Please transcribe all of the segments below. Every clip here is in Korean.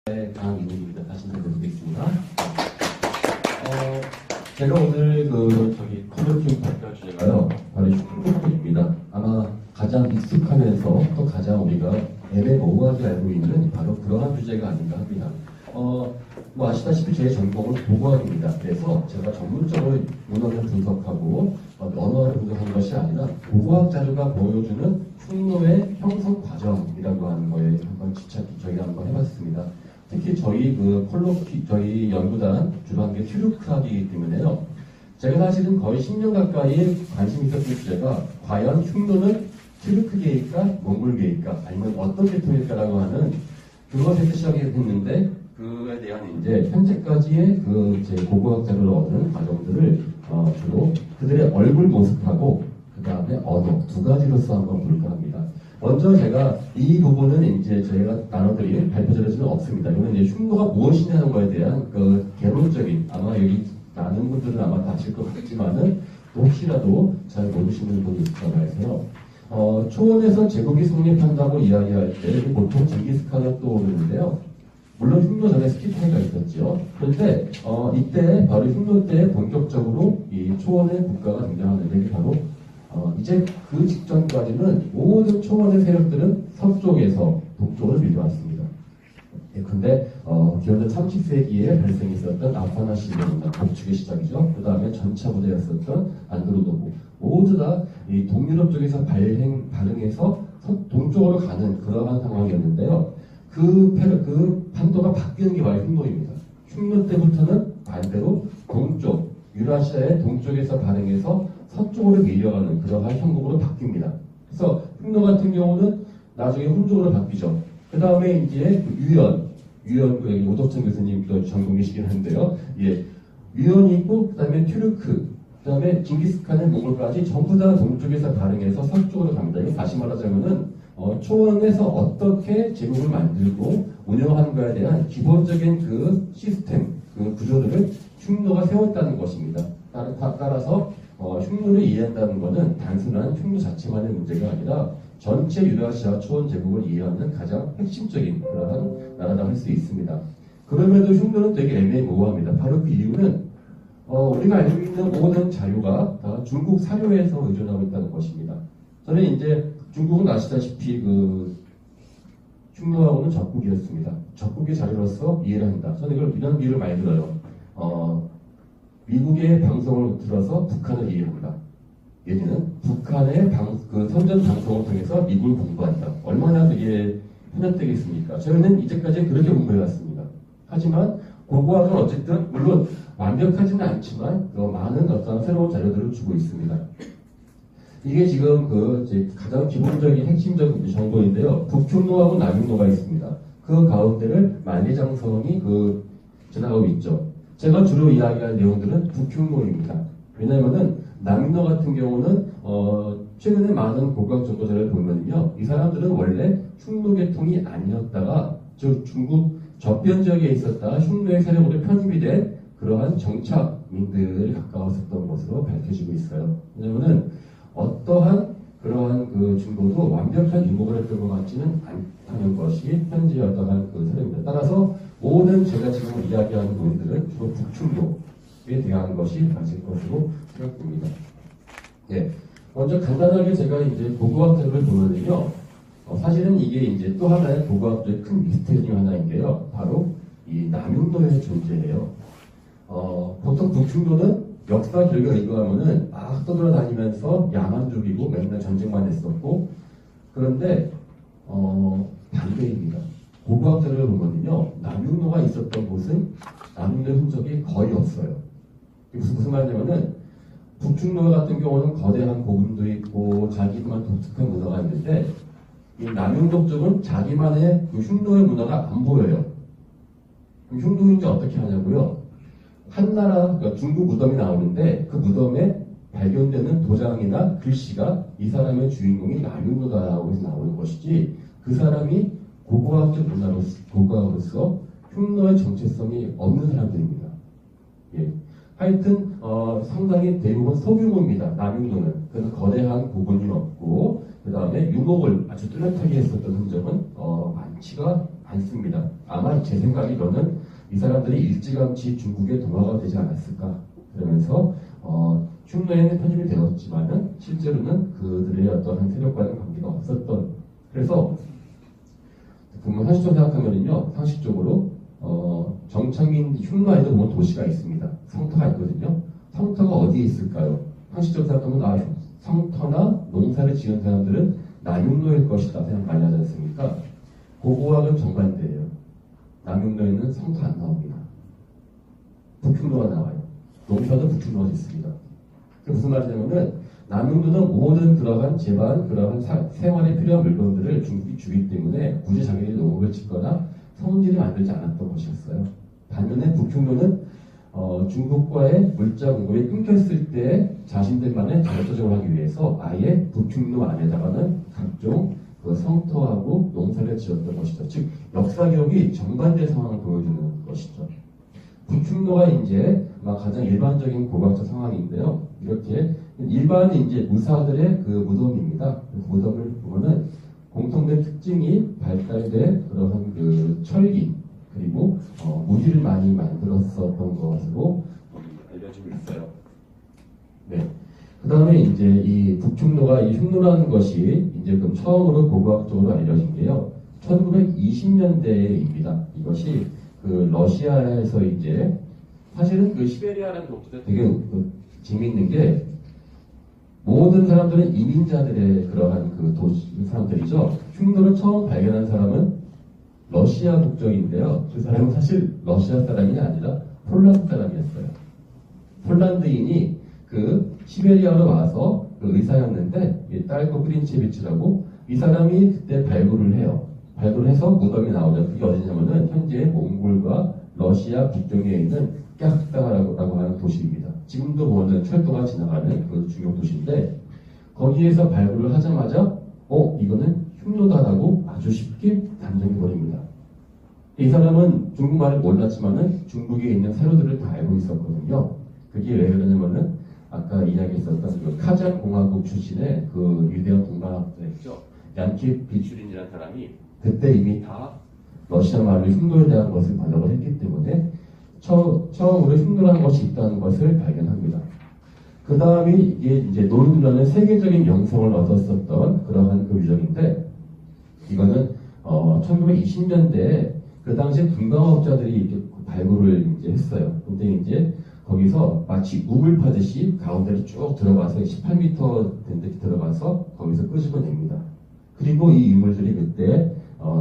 강인입니다. 다시 드리겠습니다. 제가 오늘 커뮤니티 발표 주제가요, 바로 흉노입니다. 아마 가장 익숙하면서 또 가장 우리가 애매모호하게 알고 있는 바로 그러한 주제가 아닌가 합니다. 아시다시피 제 전공은 고고학입니다. 그래서 제가 전문적으로 문헌을 분석하고 언어를 분석한 것이 아니라 고고학 자료가 보여주는 흉노의 형성 과정이라고 하는 거에 한번 저희가 한번 해봤습니다. 특히 저희 연구단 주로 한 게 튜르크학이기 때문에요. 제가 사실은 거의 10년 가까이 관심 있었던 주제가 과연 흉노는 튜르크계일까, 몽골계일까, 아니면 어떤 계통일까라고 하는 그것에서 시작했는데 그에 대한 이제 현재까지의 제 고고학 자료를 얻은 과정들을 주로 그들의 얼굴 모습하고 그 다음에 언어 두 가지로서 한번 볼까 합니다. 먼저 제가 이 부분은 이제 저희가 나눠드릴 발표 자료는 없습니다. 이거는 이제 흉노가 무엇이냐는 거에 대한 개론적인, 아마 여기 많은 분들은 아마 다 아실 것 같지만은 또 혹시라도 잘 모르시는 분이 있을까 해서요. 초원에서 제국이 성립한다고 이야기할 때 보통 징기스칸을 떠오르는데요. 물론 흉노 전에 스키타이가 있었죠. 그런데 이때 바로 흉노 때 본격적으로 이 초원의 국가가 등장하는데 이게 바로 이제 그 직전까지는 모든 초원의 세력들은 서쪽에서 동쪽으로 밀려왔습니다. 근데 기원전 30세기에 발생했었던 아파나시아입니다. 북측의 시작이죠. 그 다음에 전차 부대였었던 안드로노부 모두 다 이 동유럽 쪽에서 발흥해서 동쪽으로 가는 그러한 상황이었는데요. 그 판도가 바뀌는 게 바로 흉노입니다. 흉노 때부터는 반대로 동쪽, 유라시아의 동쪽에서 발흥해서 서쪽으로 밀려가는 그러한 형국으로 바뀝니다. 그래서 흉노 같은 경우는 나중에 훈족으로 바뀌죠. 그 다음에 이제 유연 오덕천 교수님도 전공이시긴 한데요. 유연이 있고, 그 다음에 튜르크, 그 다음에 징기스칸의 몽골까지 전부 다 동쪽에서 발흥해서 서쪽으로 갑니다. 이거 다시 말하자면은 초원에서 어떻게 제국을 만들고 운영하는가에 대한 기본적인 그 시스템, 그 구조들을 흉노가 세웠다는 것입니다. 따라서 흉노를 이해한다는 것은 단순한 흉노 자체만의 문제가 아니라 전체 유라시아 초원 제국을 이해하는 가장 핵심적인 그러한 나라라고 할 수 있습니다. 그럼에도 흉노는 되게 애매모호합니다. 바로 그 이유는 우리가 알고 있는 모든 자료가 다 중국 사료에서 의존하고 있다는 것입니다. 저는 이제 중국은 아시다시피 흉노하고는 적국이었습니다. 적국의 자료로서 이해를 합니다. 저는 이런 비유를 많이 들어요. 미국의 방송을 들어서 북한을 이해합니다. 얘는 북한의 선전 방송을 통해서 미국을 공부한다. 얼마나 되게 편협되겠습니까? 저희는 이제까지 그렇게 공부해왔습니다. 하지만 고고학은 어쨌든 물론 완벽하지는 않지만 많은 어떤 새로운 자료들을 주고 있습니다. 이게 지금 가장 기본적인 핵심적인 정보인데요. 북흉노하고 남흉노가 있습니다. 그 가운데를 만리장성이 지나가고 있죠. 제가 주로 이야기할 내용들은 북흉노입니다. 왜냐하면은 남흉노 같은 경우는 최근에 많은 고고학 정보자료를 보면요, 이 사람들은 원래 흉노 계통이 아니었다가 중국 접변 지역에 있었다 흉노의 세력으로 편입이 된 그러한 정착민들에 가까웠었던 것으로 밝혀지고 있어요. 왜냐하면은 어떠한 그러한 증거도 완벽한 유목을 했던 것 같지는 않다는 것이 현재 어떠한 사례입니다. 따라서 모든 제가 지금 이야기하는 부분들은 주로 북충노에 대한 것이 맞을 것으로 생각됩니다. 먼저 간단하게 제가 이제 고고학 자료를 보면은요, 사실은 이게 이제 또 하나의 고고학적인 큰 미스터리 중 하나인데요. 바로 이 남흉노의 존재예요. 보통 북충노는 역사 결과 이거하면은 막 떠돌아다니면서 야만족이고 맨날 전쟁만 했었고, 그런데 반대입니다. 고고학 자료를 보면요, 남흉노가 있었던 곳은 남흉노의 흔적이 거의 없어요. 무슨 말이냐면은 북충노 같은 경우는 거대한 고군도 있고 자기만 독특한 문화가 있는데 이 남흉족 쪽은 자기만의 흉노의 문화가 안 보여요. 그럼 흉노인지 어떻게 하냐고요? 한 나라, 그러니까 중국 무덤이 나오는데 그 무덤에 발견되는 도장이나 글씨가 이 사람의 주인공이 남흉노다라고 해서 나오는 것이지, 그 사람이 고고학적 고고학으로서 흉노의 정체성이 없는 사람들입니다. 하여튼 상당히 대부분 소규모입니다. 남흉노는. 그래서 거대한 고분이 없고 그 다음에 유목을 아주 뚜렷하게 했었던 흔적은 많지가 않습니다. 아마 제 생각이로는 이 사람들이 일찌감치 중국에 동화가 되지 않았을까. 그러면서 흉노에는 편입이 되었지만은 실제로는 그들의 어떤 세력과는 관계가 없었던. 그래서 보면 현실적으로 생각하면요, 상식적으로 정착민 흉노에도 보면 도시가 있습니다. 성터가 있거든요. 성터가 어디에 있을까요? 상식적으로 생각하면 성터나 농사를 지은 사람들은 남용노일 것이다 생각 많이 하지 않습니까? 고고학은 정반대예요. 남용노에는 성터 안 나옵니다. 북흉노가 나와요. 농사도 북흉노가 있습니다. 그게 무슨 말이냐면은 남용노는 모든 그러한 재반, 그러한 생활에 필요한 물건들을 중국이 주기 때문에 굳이 자기들이 농업을 짓거나 성지를 만들지 않았던 것이었어요. 반면에 북흉노는 중국과의 물자 공급이 끊겼을 때 자신들만의 자율적으로 하기 위해서 아예 북흉노 안에다가는 각종 그 성터하고 농사를 지었던 것이죠. 즉 역사 기록이 정반대 상황을 보여주는 것이죠. 북흉노가 이제 가장 일반적인 고고학적 상황인데요. 이렇게 일반 이제 무사들의 그 무덤입니다. 그 무덤을 보면은 공통된 특징이 발달된 그러한 그 철기 그리고 무기를 많이 만들었었던 것으로 알려지고 있어요. 네. 그 다음에 이제 이 북흉노가 이 흉노라는 것이 이제 그럼 처음으로 고고학적으로 알려진 게요. 1920년대입니다. 이것이 그 러시아에서 이제 사실은 그 시베리아라는 독도도 되게 재미있는 게 모든 사람들은 이민자들의 그러한 그 사람들이죠. 흉노를 처음 발견한 사람은 러시아 국적인데요. 그 사람은 사실 러시아 사람이 아니라 폴란드 사람이었어요. 폴란드인이 그 시베리아로 와서 그 의사였는데 딸코 프린체비치라고 이 사람이 그때 발굴을 해요. 발굴해서 무덤이 나오죠. 그게 어디냐면은 현재 몽골과 러시아 국경에 있는 깍다라고 하는 도시입니다. 지금도 보면 철도가 지나가는 그 중요 도시인데 거기에서 발굴을 하자마자 이거는 흉노다라고 아주 쉽게 단정해버립니다. 이 사람은 중국말을 몰랐지만은 중국에 있는 사료들을 다 알고 있었거든요. 그게 왜 그러냐면은 아까 이야기했었던 그 카자흐 공화국 출신의 그 유대인 동방학자 있죠. 얀키 비추린이라는 사람이 그때 이미 다 러시아 말로 흉노에 대한 것을 번역을 했기 때문에 처음으로 흉노라는 것이 있다는 것을 발견합니다. 그 다음에 이게 이제 노르드라는 세계적인 명성을 얻었었던 그러한 그 유적인데 이거는 1920년대에 그 당시에 분광업자들이 이렇게 발굴을 이제 했어요. 근데 이제 거기서 마치 우물 파듯이 가운데로 쭉 들어가서 18m 된 데 들어가서 거기서 끄집어냅니다. 그리고 이 유물들이 그때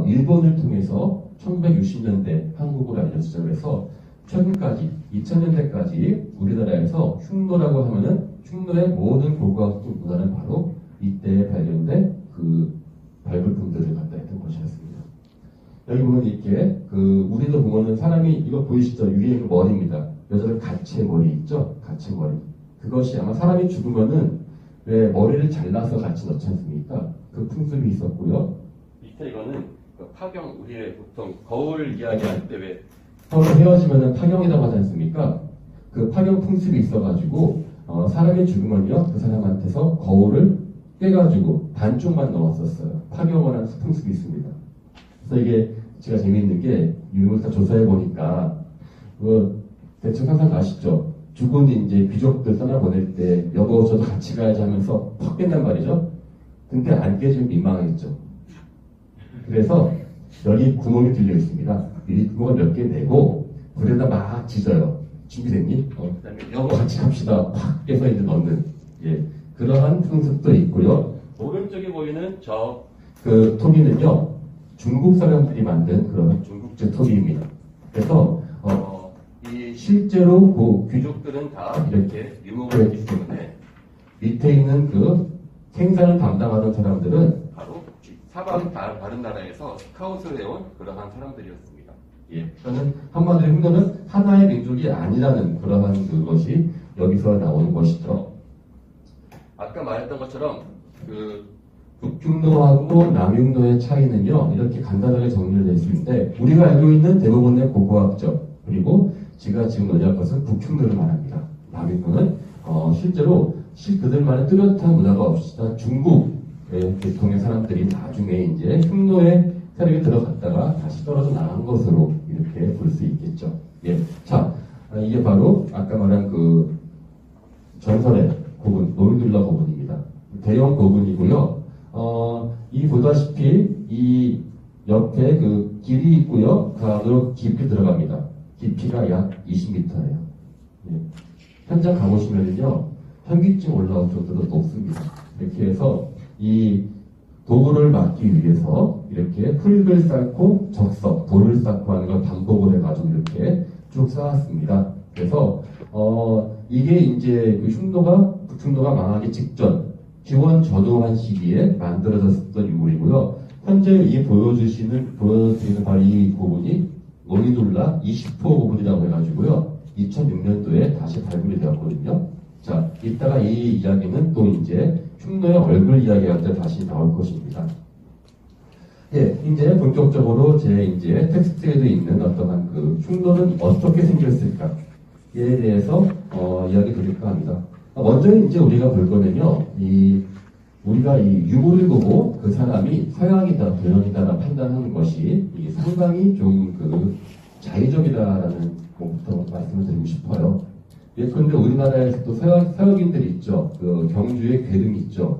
일본을 통해서 1960년대 한국으로 알려지자고 해서 최근까지 2000년대까지 우리나라에서 흉노라고 하면은 흉노의 모든 고고학적 문화는 바로 이때 발견된 그 발굴품들을 갖다 했던 것이었습니다. 여기 보면 이렇게 그 우리도 보면은 사람이 이거 보이시죠? 위에 그 머리입니다. 여자들 가채 머리 있죠? 가채 머리. 그것이 아마 사람이 죽으면은 왜 머리를 잘라서 같이 넣지 않습니까? 그 풍습이 있었고요. 밑에 이거는 그 파경, 우리 보통 거울 이야기할 때 왜 서로 헤어지면은 파경이라고 하지 않습니까? 그 파경 풍습이 있어가지고 사람이 죽으면요 그 사람한테서 거울을 깨가지고 반쪽만 넣었었어요. 파경을 하는 풍습이 있습니다. 그래서 이게 제가 재미있는 게 유물사 조사해 보니까 대충 상상 가시죠? 죽은 이제 귀족들 떠나보낼 때 여보 저도 같이 가야지 하면서 퍽 깬단 말이죠. 근데 안 깨지면 민망하겠죠. 그래서 여기 구멍이 뚫려 있습니다. 이 구멍을 몇 개 내고 불에다 막 지져요. 준비됐니? 그다음에 여보 같이 갑시다. 팍 깨서 이제 넣는 그러한 풍습도 있고요. 오른쪽에 보이는 그 토기는요 중국 사람들이 만든 그런 중국제 토기입니다. 그래서 이 실제로 그 귀족들은 다 이렇게 유목을 했기 때문에 밑에 있는 그 생산을 담당하던 사람들은 바로 사방 다른 나라에서 스카웃을 해온 그러한 사람들이었습니다. 저는 한마디로 흉노는 하나의 민족이 아니라는 그러한 그것이 여기서 나오는 것이죠. 아까 말했던 것처럼 그 북흉노하고 남흉노의 차이는요 이렇게 간단하게 정리를 될 수 있는데 우리가 알고 있는 대부분의 고고학적 그리고 제가 지금 논의할 것은 북흉노를 말합니다. 남흉노는 실제로 그들만의 뚜렷한 문화가 없으나 중국의 계통의 사람들이 나중에 이제 흉노의 세력이 들어갔다가 다시 떨어져 나간 것으로 이렇게 볼 수 있겠죠. 예. 자, 이게 바로 아까 말한 그 전설의 고분, 노이둘라 고분입니다. 대형 고분이고요. 이 보다시피 이 옆에 그 길이 있고요. 그 안으로 깊이 들어갑니다. 깊이가 약 20m예요. 예. 현장 가보시면요. 현기증 올라올 정도로 높습니다. 이렇게 해서 이 도구를 막기 위해서 이렇게 흙을 쌓고 적석, 돌을 쌓고 하는 걸 반복을 해가지고 이렇게 쭉 쌓았습니다. 그래서 이게 이제 그 북흉노가 망하기 직전 기원 전후한 시기에 만들어졌던 유물이고요. 현재 이 보여주시는 바로 이 고분이 노이둘라 20호 고분이라고 해가지고요. 2006년도에 다시 발굴이 되었거든요. 자, 이따가 이 이야기는 또 이제 흉노의 얼굴 이야기할 때 다시 나올 것입니다. 예, 이제 본격적으로 제 이제 텍스트에도 있는 어떠한 그 흉노는 어떻게 생겼을까에 대해서 이야기 드릴까 합니다. 먼저 이제 우리가 볼 거면요, 우리가 이 유물을 보고 그 사람이 서양이다, 동양이다라 판단하는 것이 이게 상당히 좀 그 자의적이다라는 것부터 말씀을 드리고 싶어요. 예, 그런데 우리나라에서 또 서역인들이 있죠. 그 경주의 괴등이 있죠.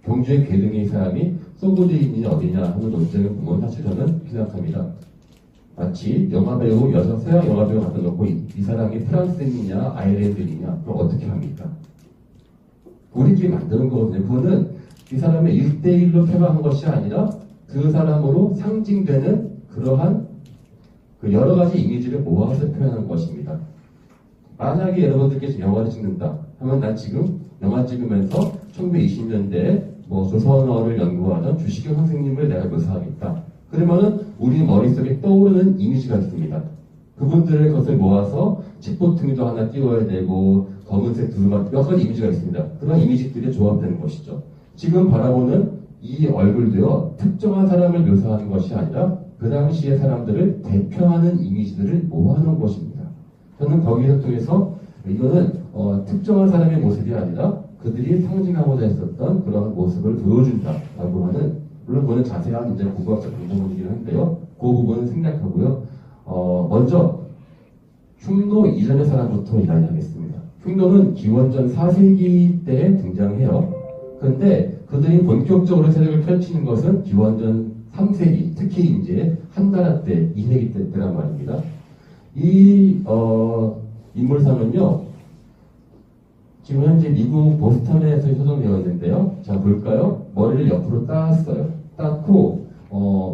경주의 괴등의 사람이 소고대인이냐 어디냐 하는 논쟁을 보면 사실 저는 이렇게 생각합니다. 마치 영화배우, 서양 영화배우 갖다 놓고 이 사람이 프랑스인이냐 아이르랜드인이냐 그럼 어떻게 합니까? 우리끼리 만드는 거거든요. 그거는 이 사람의 1대1로 표현한 것이 아니라 그 사람으로 상징되는 그러한 그 여러 가지 이미지를 모아서 표현한 것입니다. 만약에 여러분들께서 영화를 찍는다 하면 난 지금 영화 찍으면서 1920년대 뭐 조선어를 연구하던 주시경 선생님을 내가 묘사하겠다. 그러면은 우리 머릿속에 떠오르는 이미지가 있습니다. 그분들의 것을 모아서 집보퉁이도 하나 띄워야 되고 검은색 두루마리 몇 가지 이미지가 있습니다. 그런 이미지들이 조합되는 것이죠. 지금 바라보는 이 얼굴도요. 특정한 사람을 묘사하는 것이 아니라 그 당시의 사람들을 대표하는 이미지들을 모아놓은 것입니다. 저는 거기를 통해서 이거는 특정한 사람의 모습이 아니라 그들이 상징하고자 했었던 그런 모습을 보여준다라고 하는, 물론 그거는 자세한 이제 고고학적 방법이긴 한데요. 그 부분은 생략하고요. 먼저 흉노 이전의 사람부터 이야기하겠습니다. 흉노는 기원전 4세기 때 등장해요. 그런데 그들이 본격적으로 세력을 펼치는 것은 기원전 3세기, 특히 이제 한나라 때, 2세기 때란 말입니다. 이 인물상은요, 지금 현재 미국 보스턴에서 소송되어 있는데요. 자, 볼까요? 머리를 옆으로 따았어요. 땄고,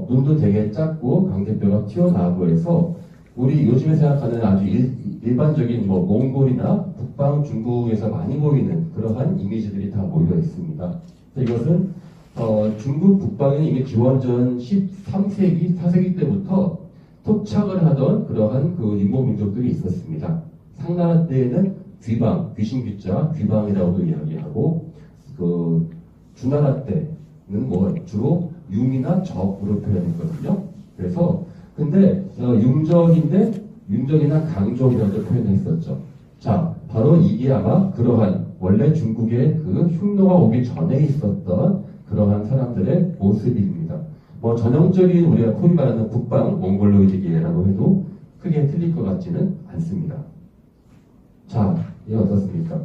눈도 되게 작고, 광대뼈가 튀어나오고 해서, 우리 요즘에 생각하는 아주 일반적인 뭐, 몽골이나 북방 중국에서 많이 보이는 그러한 이미지들이 다 모여 있습니다. 이것은, 중국 북방에 이미 기원전 13세기, 4세기 때부터 토착을 하던 그러한 그 인목민족들이 있었습니다. 상나라 때에는 귀방, 귀신 귀자, 귀방이라고도 이야기하고, 그, 주나라 때는 뭐, 주로 융이나 적으로 표현했거든요. 그래서, 근데, 융적이나 강족이라고 표현했었죠. 자, 바로 이게 아마 그러한, 원래 중국의 그 흉노가 오기 전에 있었던 그러한 사람들의 모습입니다. 뭐, 전형적인 우리가 소위 말하는 북방, 몽골로이드계라고 해도 크게 틀릴 것 같지는 않습니다. 자, 이게 어떻습니까?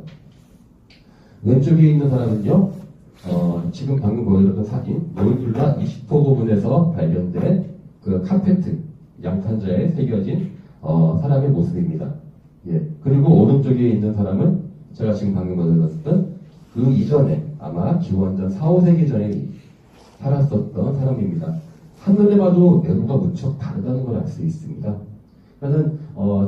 왼쪽에 있는 사람은요, 지금 방금 보여드렸던 사진, 노이둘라 20호 부분에서 발견된 그 카페트, 양탄자에 새겨진 사람의 모습입니다. 예. 그리고 오른쪽에 있는 사람은 제가 지금 방금 보여드렸던 그 이전에 아마 기원전 4, 5세기 전에 살았었던 사람입니다. 한눈에 봐도 외모가 무척 다르다는 걸 알 수 있습니다. 그러니까는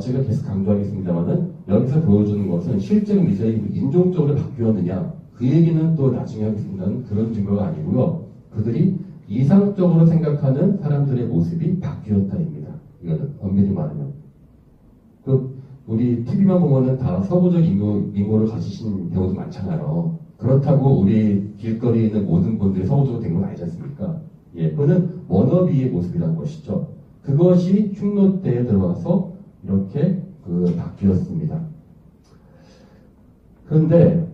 제가 계속 강조하겠습니다만은 여기서 보여주는 것은 실제로 이제 인종적으로 바뀌었느냐 그 얘기는 또 나중에 하겠습니다는 그런 증거가 아니고요. 그들이 이상적으로 생각하는 사람들의 모습이 바뀌었다입니다. 이거는 엄밀히 말하면 우리 TV만 보면은 다 서구적 인고를 가지신 경우도 많잖아요. 그렇다고 우리 길거리에 있는 모든 분들이 서구적으로 된 건 아니지 않습니까? 예, 그거는 워너비의 모습이라는 것이죠. 그것이 흉노 때에 들어와서 이렇게 바뀌었습니다. 그런데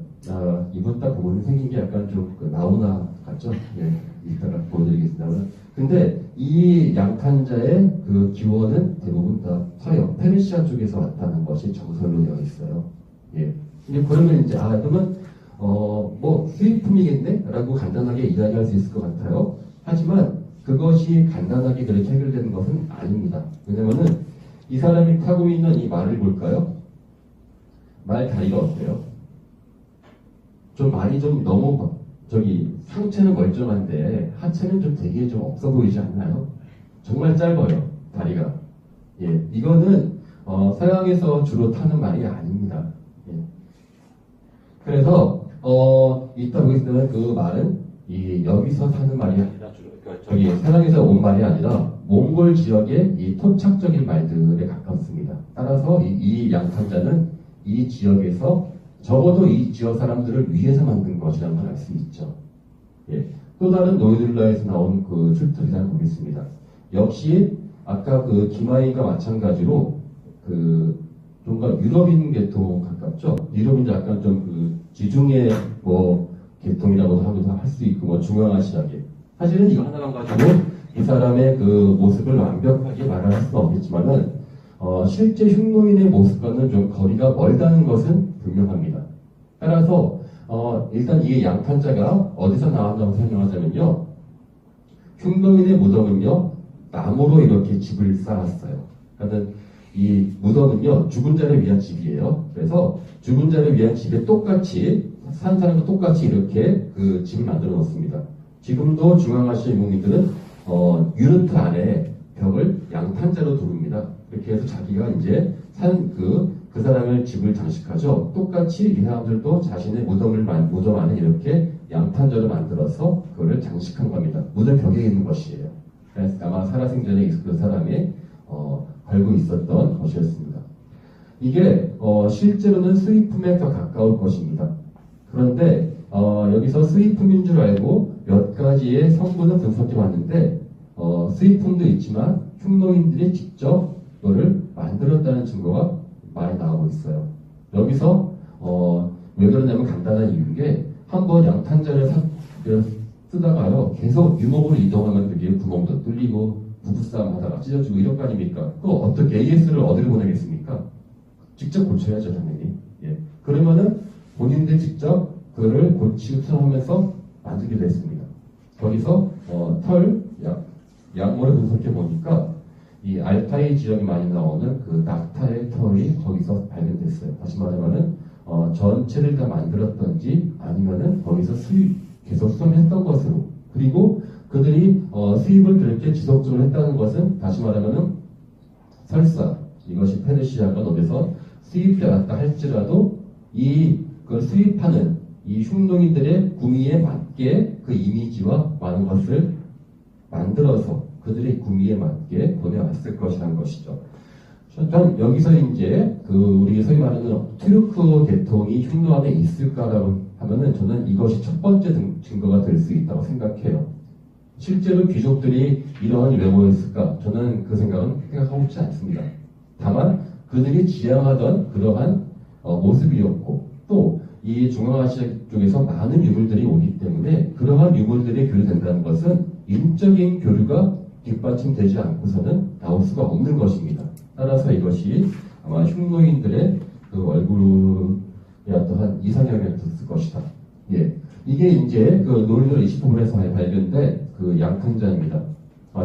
이분 딱 보면 생긴 게 약간 좀 나오나 같죠? 예, 이따가 보여드리겠습니다만. 근데 이 양탄자의 그 기원은 대부분 다 서역 페르시아 쪽에서 왔다는 것이 정설로 되어 있어요. 예. 이제 그러면 이제 그러면 뭐 수입품이겠네라고 간단하게 이야기할 수 있을 것 같아요. 하지만 그것이 간단하게 그렇게 해결되는 것은 아닙니다. 왜냐면은 이 사람이 타고 있는 이 말을 볼까요? 말 다리가 어때요? 좀 말이 좀 너무 상체는 멀쩡한데 하체는 좀 되게 좀 없어 보이지 않나요? 정말 짧아요, 다리가. 예, 이거는 서양에서 주로 타는 말이 아닙니다. 예. 그래서 이따 보겠지만 그 말은 여기서 사는 말이 아니라 그러니까 서양에서 온 말이 아니라 몽골 지역의 이 토착적인 말들에 가깝습니다. 따라서 이 양탄자는 이 지역에서 적어도 이 지역 사람들을 위해서 만든 것이라는 걸 알 수 있죠. 예. 또 다른 노이들라에서 나온 그 출토기사를 보겠습니다. 역시 아까 그 기마이가 마찬가지로 뭔가 유럽인 계통 가깝죠. 유럽인 약간 좀 그 지중해 뭐 계통이라고도 하기도 할 수 있고 뭐 중앙아시아계. 사실은 이거 하나만 가지고 이 사람의 그 모습을 완벽하게 말할 수는 없겠지만은 실제 흉노인의 모습과는 좀 거리가 멀다는 것은 분명합니다. 따라서 일단 이 양탄자가 어디서 나왔다고 설명하자면요. 흉노인의 무덤은요. 나무로 이렇게 집을 쌓았어요. 그러니까 이 무덤은요. 죽은 자를 위한 집이에요. 그래서 죽은 자를 위한 집에 똑같이 산 사람과 똑같이 이렇게 그 집을 만들어 놓습니다. 지금도 중앙아시아 유목민들은 유르트 안에 벽을 양탄자로 두릅니다. 이렇게 해서 자기가 이제 그 사람의 집을 장식하죠. 똑같이 이 사람들도 자신의 무덤 안에 이렇게 양탄자로 만들어서 그거를 장식한 겁니다. 무덤 벽에 있는 것이에요. 그래서 아마 살아생전에 그 사람이 알고 있었던 것이었습니다. 이게 실제로는 수입품에 더 가까울 것입니다. 그런데 여기서 수입품인 줄 알고 몇 가지의 성분을 분석해 봤는데 수입품도 있지만 흉노인들이 직접 그거를 만들었다는 증거가 많이 나오고 있어요. 여기서 왜 그러냐면 간단한 이유인 게 한번 양탄자를 쓰다가요 계속 유목으로 이동하면 그게 구멍도 뚫리고 부부싸움 하다가 찢어지고 이런 거 아닙니까? 또 어떻게 AS를 어디로 보내겠습니까? 직접 고쳐야죠 당연히. 예. 그러면은 본인들 직접 그거를 고치고 수정하면서 만들기도 했습니다. 거기서 약물을 분석해 보니까 이 알타이 지역에 많이 나오는 그 낙타의 털이 거기서 발견됐어요. 다시 말하면은 전체를 다 만들었던지 아니면은 거기서 계속 수정했던 것으로. 그리고 그들이 수입을 그렇게 지속적으로 했다는 것은 다시 말하면은 설사 이것이 페르시아가 어디서 수입해 왔다 할지라도 그 수입하는 이 흉노인들의 구미에 맞게 그 이미지와 많은 것을 만들어서 그들의 구미에 맞게 보내왔을 것이라는 것이죠. 전 여기서 이제 우리 소위 말하는 튀르크 계통이 흉노 안에 있을까라고 하면은 저는 이것이 첫 번째 증거가 될 수 있다고 생각해요. 실제로 귀족들이 이러한 외모였을까? 저는 그 생각하고 있지 않습니다. 다만 그들이 지향하던 그러한 모습이었고 또 이 중앙아시아 쪽에서 많은 유물들이 오기 때문에 그러한 유물들이 교류된다는 것은 인적인 교류가 뒷받침되지 않고서는 나올 수가 없는 것입니다. 따라서 이것이 아마 흉노인들의 그 얼굴의 어떠한 이상형이었을 것이다. 예. 이게 이제 그 노르웨이 20부분에서 발견된 그 양탄자입니다.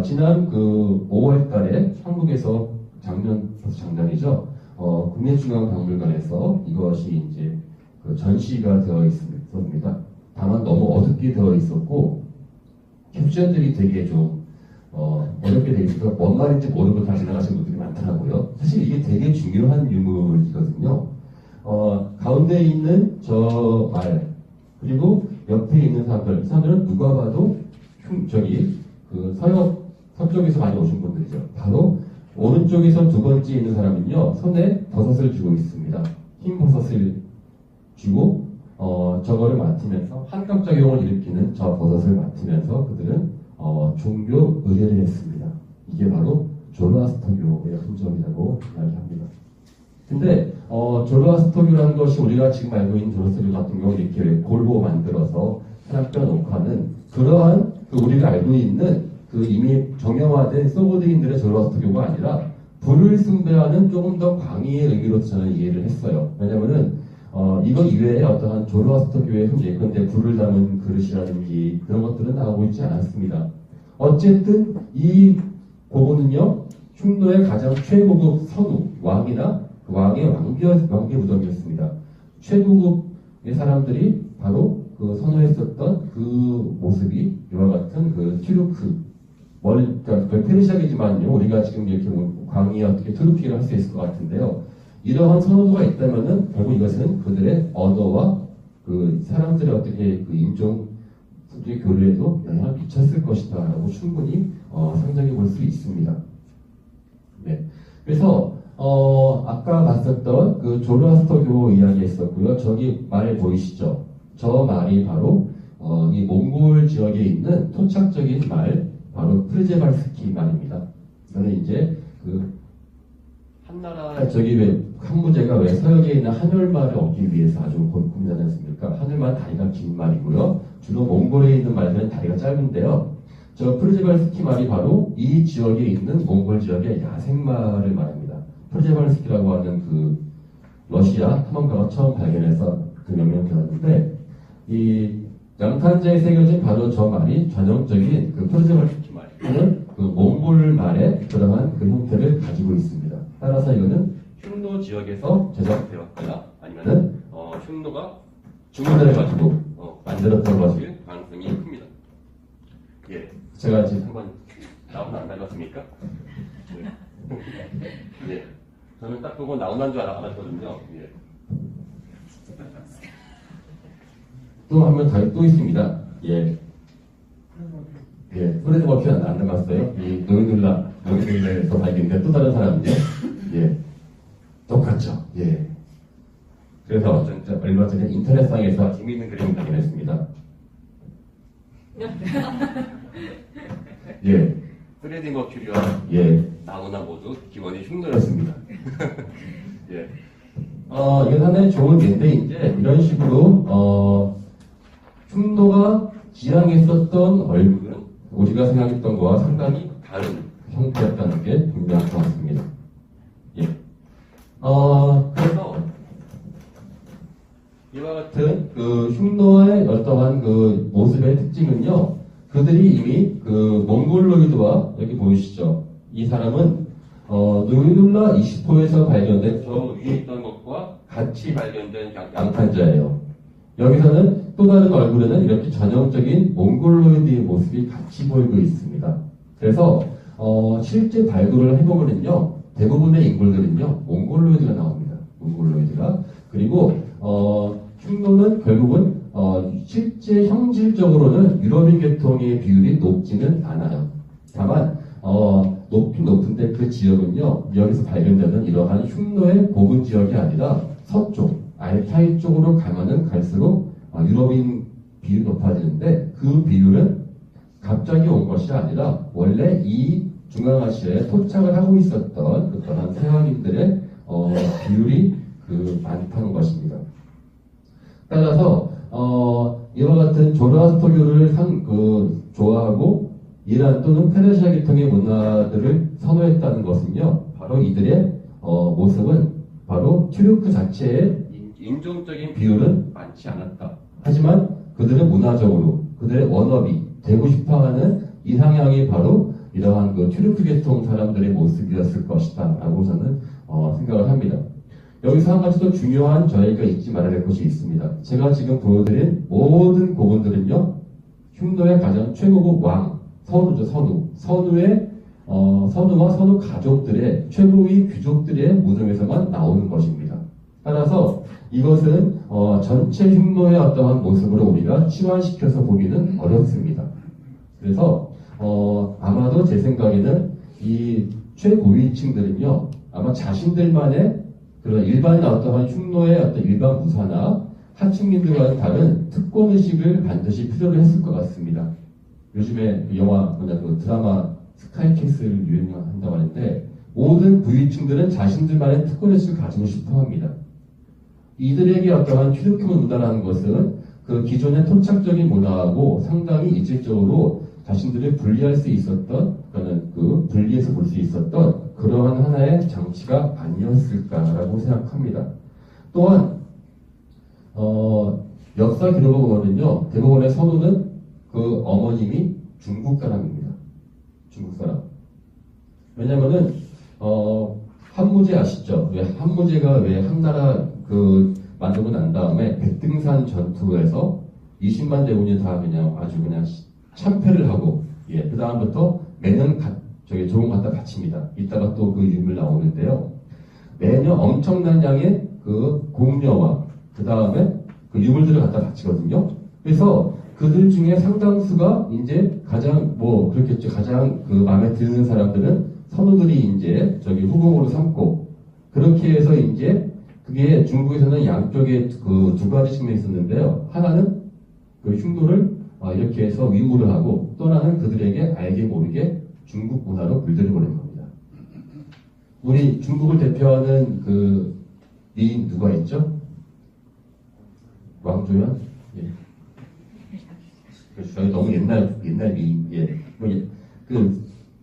지난 그 5월 달에 한국에서 작년이죠. 국립중앙박물관에서 이것이 이제 그 전시가 되어 있습니다. 다만 너무 어둡게 되어 있었고 캡션들이 되게 좀 어렵게 되어 있어서 뭔 말인지 모르고 다 지나가신 분들이 많더라고요. 사실 이게 되게 중요한 유물이거든요. 가운데 있는 저 말 그리고 옆에 있는 사람들, 이 사람들은 누가 봐도 그 서쪽에서 많이 오신 분들이죠. 바로 오른쪽에서 두 번째 있는 사람은요, 손에 버섯을 쥐고 있습니다. 흰 버섯을 쥐고 저거를 맡으면서 한각작용을 일으키는 저 버섯을 맡으면서 그들은 종교 의례를 했습니다. 이게 바로 조로아스터교의 흔적이라고 이야기합니다. 근데 조로아스터교라는 것이 우리가 지금 알고 있는 조로아스터교 같은 경우 이렇게 골보 만들어서 사람과 녹화는 그러한 우리가 알고 있는 이미 정형화된 소고드인들의 조로아스터교가 아니라 불을 숭배하는 조금 더 광의의 의미로 저는 이해를 했어요. 왜냐면은 이거 이외에 어떠한 조로아스터교의 예컨대 불을 담은 그릇이라든지 그런 것들은 나오고 있지 않았습니다. 어쨌든 이 고고는요, 흉노의 가장 최고급 선우, 왕이나 왕의 왕비 무덤이었습니다. 최고급의 사람들이 바로 선호했었던 모습이 이와 같은 튀르크, 그러니까 페르시아이지만요, 우리가 지금 이렇게 광의에 어떻게 트루키를 할 수 있을 것 같은데요. 이러한 선호도가 있다면은 결국 이것은 그들의 언어와 사람들의 어떻게 인종 교류에도 영향을 미쳤을 것이다라고 충분히 상정해 볼 수 있습니다. 네. 그래서 아까 봤었던 조로아스터교 이야기했었고요. 저기 말 보이시죠? 저 말이 바로 이 몽골 지역에 있는 토착적인 말, 바로 프르제발스키 말입니다. 저는 이제 한나라 저기 왜 한무제가 왜 서역에 있는 한열말을 얻기 위해서 아주 고민하지 않습니까? 한열말 다리가 긴 말이고요. 주로 몽골에 있는 말들은 다리가 짧은데요. 저 프르제발스키 말이 바로 이 지역에 있는 몽골 지역의 야생말을 말합니다. 프르제발스키라고 하는 러시아 탐험가가 처음 발견해서 명명을 들었는데, 이 양탄자에 새겨진 바로 저 말이 전형적인 프르제발스키 말이는 몽골 말의 그러한 형태를 가지고 있습니다. 따라서 이거는 흉노 지역에서 제작되었거나 아니면은 흉노가 주문을 가지고 만들었던 것일 가능성이 큽니다. 예, 제가 지금 한번 나오나 안 닮았습니까? 네. 예, 저는 딱 보고 나오는 줄 알았거든요. 예. 또 한 명 또 있습니다. 예. 예, 프레드 머큐는 안 닮았어요. 이 노이눌라에서 발견된 또 다른 사람인데, 예, 똑같죠. 예. 그래서 얼마 전에 인터넷상에서 재미있는 그림을 발견했습니다. 예, 프레디 머큐리와 나우나 모두 기원이 흉노였습니다. 예. 이건 하나의 좋은 예인데, 이제 이런 식으로 흉노가 지향했었던 얼굴은 우리가 생각했던 것과 상당히 다른 형태였다는 게 분명한 것 같습니다. 예. 그래서 이와 같은 흉노의 어떠한 모습의 특징은요, 그들이 이미 몽골로이드와 여기 보이시죠? 이 사람은 노이눌라 20호에서 발견된 저 위에 있던 것과 같이 발견된 양탄자예요. 여기서는 또 다른 얼굴에는 이렇게 전형적인 몽골로이드의 모습이 같이 보이고 있습니다. 그래서 실제 발굴을 해보면요, 대부분의 인물들은요 몽골로이드가 나옵니다. 몽골로이드가. 그리고 흉노는 결국은 실제 형질적으로는 유럽인 계통의 비율이 높지는 않아요. 다만 높긴 높은데 그 지역은요, 여기서 발견되는 이러한 흉노의 고분 지역이 아니라 서쪽 알타이 쪽으로 가면은 갈수록 유럽인 비율이 높아지는데, 그 비율은 갑자기 온 것이 아니라 원래 이 중앙아시아에 토착을 하고 있었던 그런 서양인들의 비율이 많다는 것입니다. 따라서 이와 같은 조로아스터교를 좋아하고 이란 또는 페르시아 계통의 문화들을 선호했다는 것은요, 바로 이들의 모습은 바로 튀르크 자체의 인종적인 비율은 많지 않았다. 하지만 그들의 문화적으로 그들의 원업이 되고 싶어하는 이상향이 바로 이러한 튀르크 계통 사람들의 모습이었을 것이다 라고 저는 생각을 합니다. 여기서 한 가지 더 중요한 저희가 잊지 말아야 될 것이 있습니다. 제가 지금 보여드린 모든 고분들은요, 흉노의 가장 최고급 왕, 선우죠, 선우의 선우와 선우 가족들의 최고위 귀족들의 무덤에서만 나오는 것입니다. 따라서 이것은 전체 흉노의 어떠한 모습으로 우리가 치환시켜서 보기는 어렵습니다. 그래서 아마도 제 생각에는 이 최고위층들은요, 아마 자신들만의 그런 일반인 어떠한 흉노의 어떤 일반 부사나 하층민들과는 다른 특권의식을 반드시 필요로 했을 것 같습니다. 요즘에 영화, 드라마 스카이캐슬 유행한다고 하는데, 모든 부위층들은 자신들만의 특권의식을 가지고 싶어 합니다. 이들에게 어떠한 튀르크 문화라는 것은 그 기존의 토착적인 문화하고 상당히 일질적으로 자신들을 분리할 수 있었던, 그러니까 그 분리해서 볼 수 있었던 그러한 하나의 장치가 아니었을까라고 생각합니다. 또한 역사 기록을 보면요, 대부분의 선우는 그 어머님이 중국 사람입니다. 중국 사람. 왜냐면은 한무제 아시죠? 왜 한무제가 왜 한나라 만들고 난 다음에 백등산 전투에서 20만 대군이 다 그냥 아주 그냥 참패를 하고, 예, 그 다음부터 매년 조공 갖다 바칩니다. 이따가 또 그 유물 나오는데요. 매년 엄청난 양의 그 공녀와 그 다음에 그 유물들을 갖다 바치거든요. 그래서 그들 중에 상당수가 이제 가장 그렇겠죠. 가장 그 마음에 드는 사람들은 선우들이 이제 후궁으로 삼고, 그렇게 해서 이제 그게 중국에서는 양쪽에 그 두 가지 측면이 있었는데요. 하나는 그 흉노를 이렇게 해서 위무를 하고, 또 하나는 그들에게 알게 모르게 중국 문화로 물들여 버린 겁니다. 우리 중국을 대표하는 그 미인 누가 있죠? 왕조연? 예. 저희 너무 옛날 미인. 예.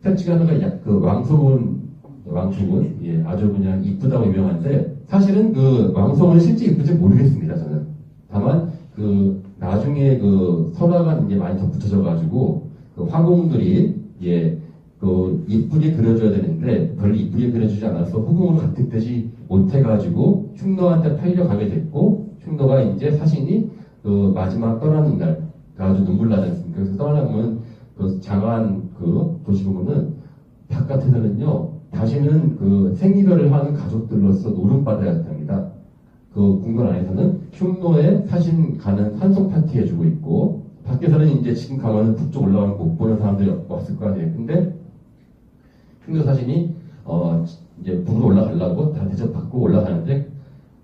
셋 중에 하나가 왕소군. 예. 아주 그냥 이쁘다고 유명한데, 사실은 그 왕소군이 실제 이쁘지 모르겠습니다, 저는. 다만, 나중에 설화가 이제 많이 덧붙여져가지고, 화공들이, 예, 이쁘게 그려줘야 되는데, 별로 이쁘게 그려주지 않아서 후궁으로 가택되지 못해가지고, 흉노한테 팔려가게 됐고, 흉노가 이제 사신이 마지막 떠나는 날, 아주 눈물 나지 않습니까? 그래서 떠나면 장안 도시 부분은 바깥에서는요, 다시는 생이별을 하는 가족들로서 노름받아야 합니다. 궁궐 안에서는 흉노의 사신 가는 환송 파티 해주고 있고, 밖에서는 이제 지금 가면은 북쪽 올라가는 거 못 보는 사람들이 왔을 거 아니에요. 근데 흉노 사신이 이제 북으로 올라가려고 다 대접받고 올라가는데,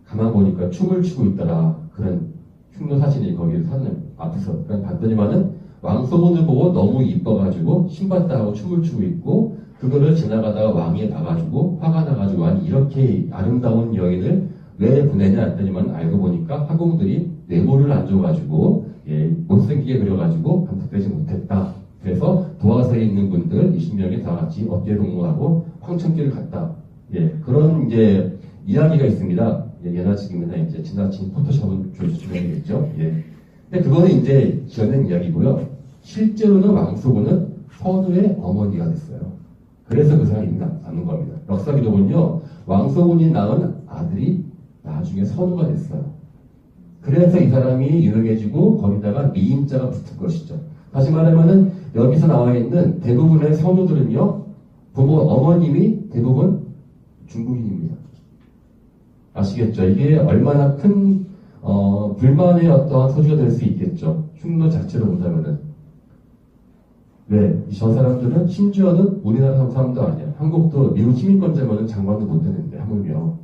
가만 보니까 춤을 추고 있더라. 그런 흉노 사신이 거기 사는 앞에서 봤더니만은 왕소문을 보고 너무 이뻐가지고 신봤다 하고 춤을 추고 있고, 그거를 지나가다가 왕이 봐가지고 화가 나가지고, 아니 이렇게 아름다운 여인을 왜 보내냐 했더니만 알고 보니까 화공들이 뇌물을 안 줘가지고, 예, 못생기게 그려가지고 감독되지 못했다. 그래서 도화서에 있는 분들 20명이 다 같이 어깨 동무하고 황천길을 갔다. 예, 그런 이제 이야기가 있습니다. 예, 예나 지금이나 이제 지나친 포토샵은 조심해야겠죠. 예. 근데 그거는 이제 지어낸 이야기고요. 실제로는 왕소군은 선우의 어머니가 됐어요. 그래서 그 사람이 낳는 겁니다. 역사 기록은요, 왕소군이 낳은 아들이 나중에 선우가 됐어요. 그래서 이 사람이 유명해지고 거기다가 미임자가 붙은 것이죠. 다시 말하면은 여기서 나와 있는 대부분의 선우들은요, 부모 어머님이 대부분 중국인입니다. 아시겠죠? 이게 얼마나 큰 불만의 어떠한 소지가 될 수 있겠죠. 흉노 자체로 본다면은. 왜? 저 사람들은 심지어는 우리나라 사람도 아니야. 한국도 미국 시민권자면은 장관도 못 되는데, 하물며.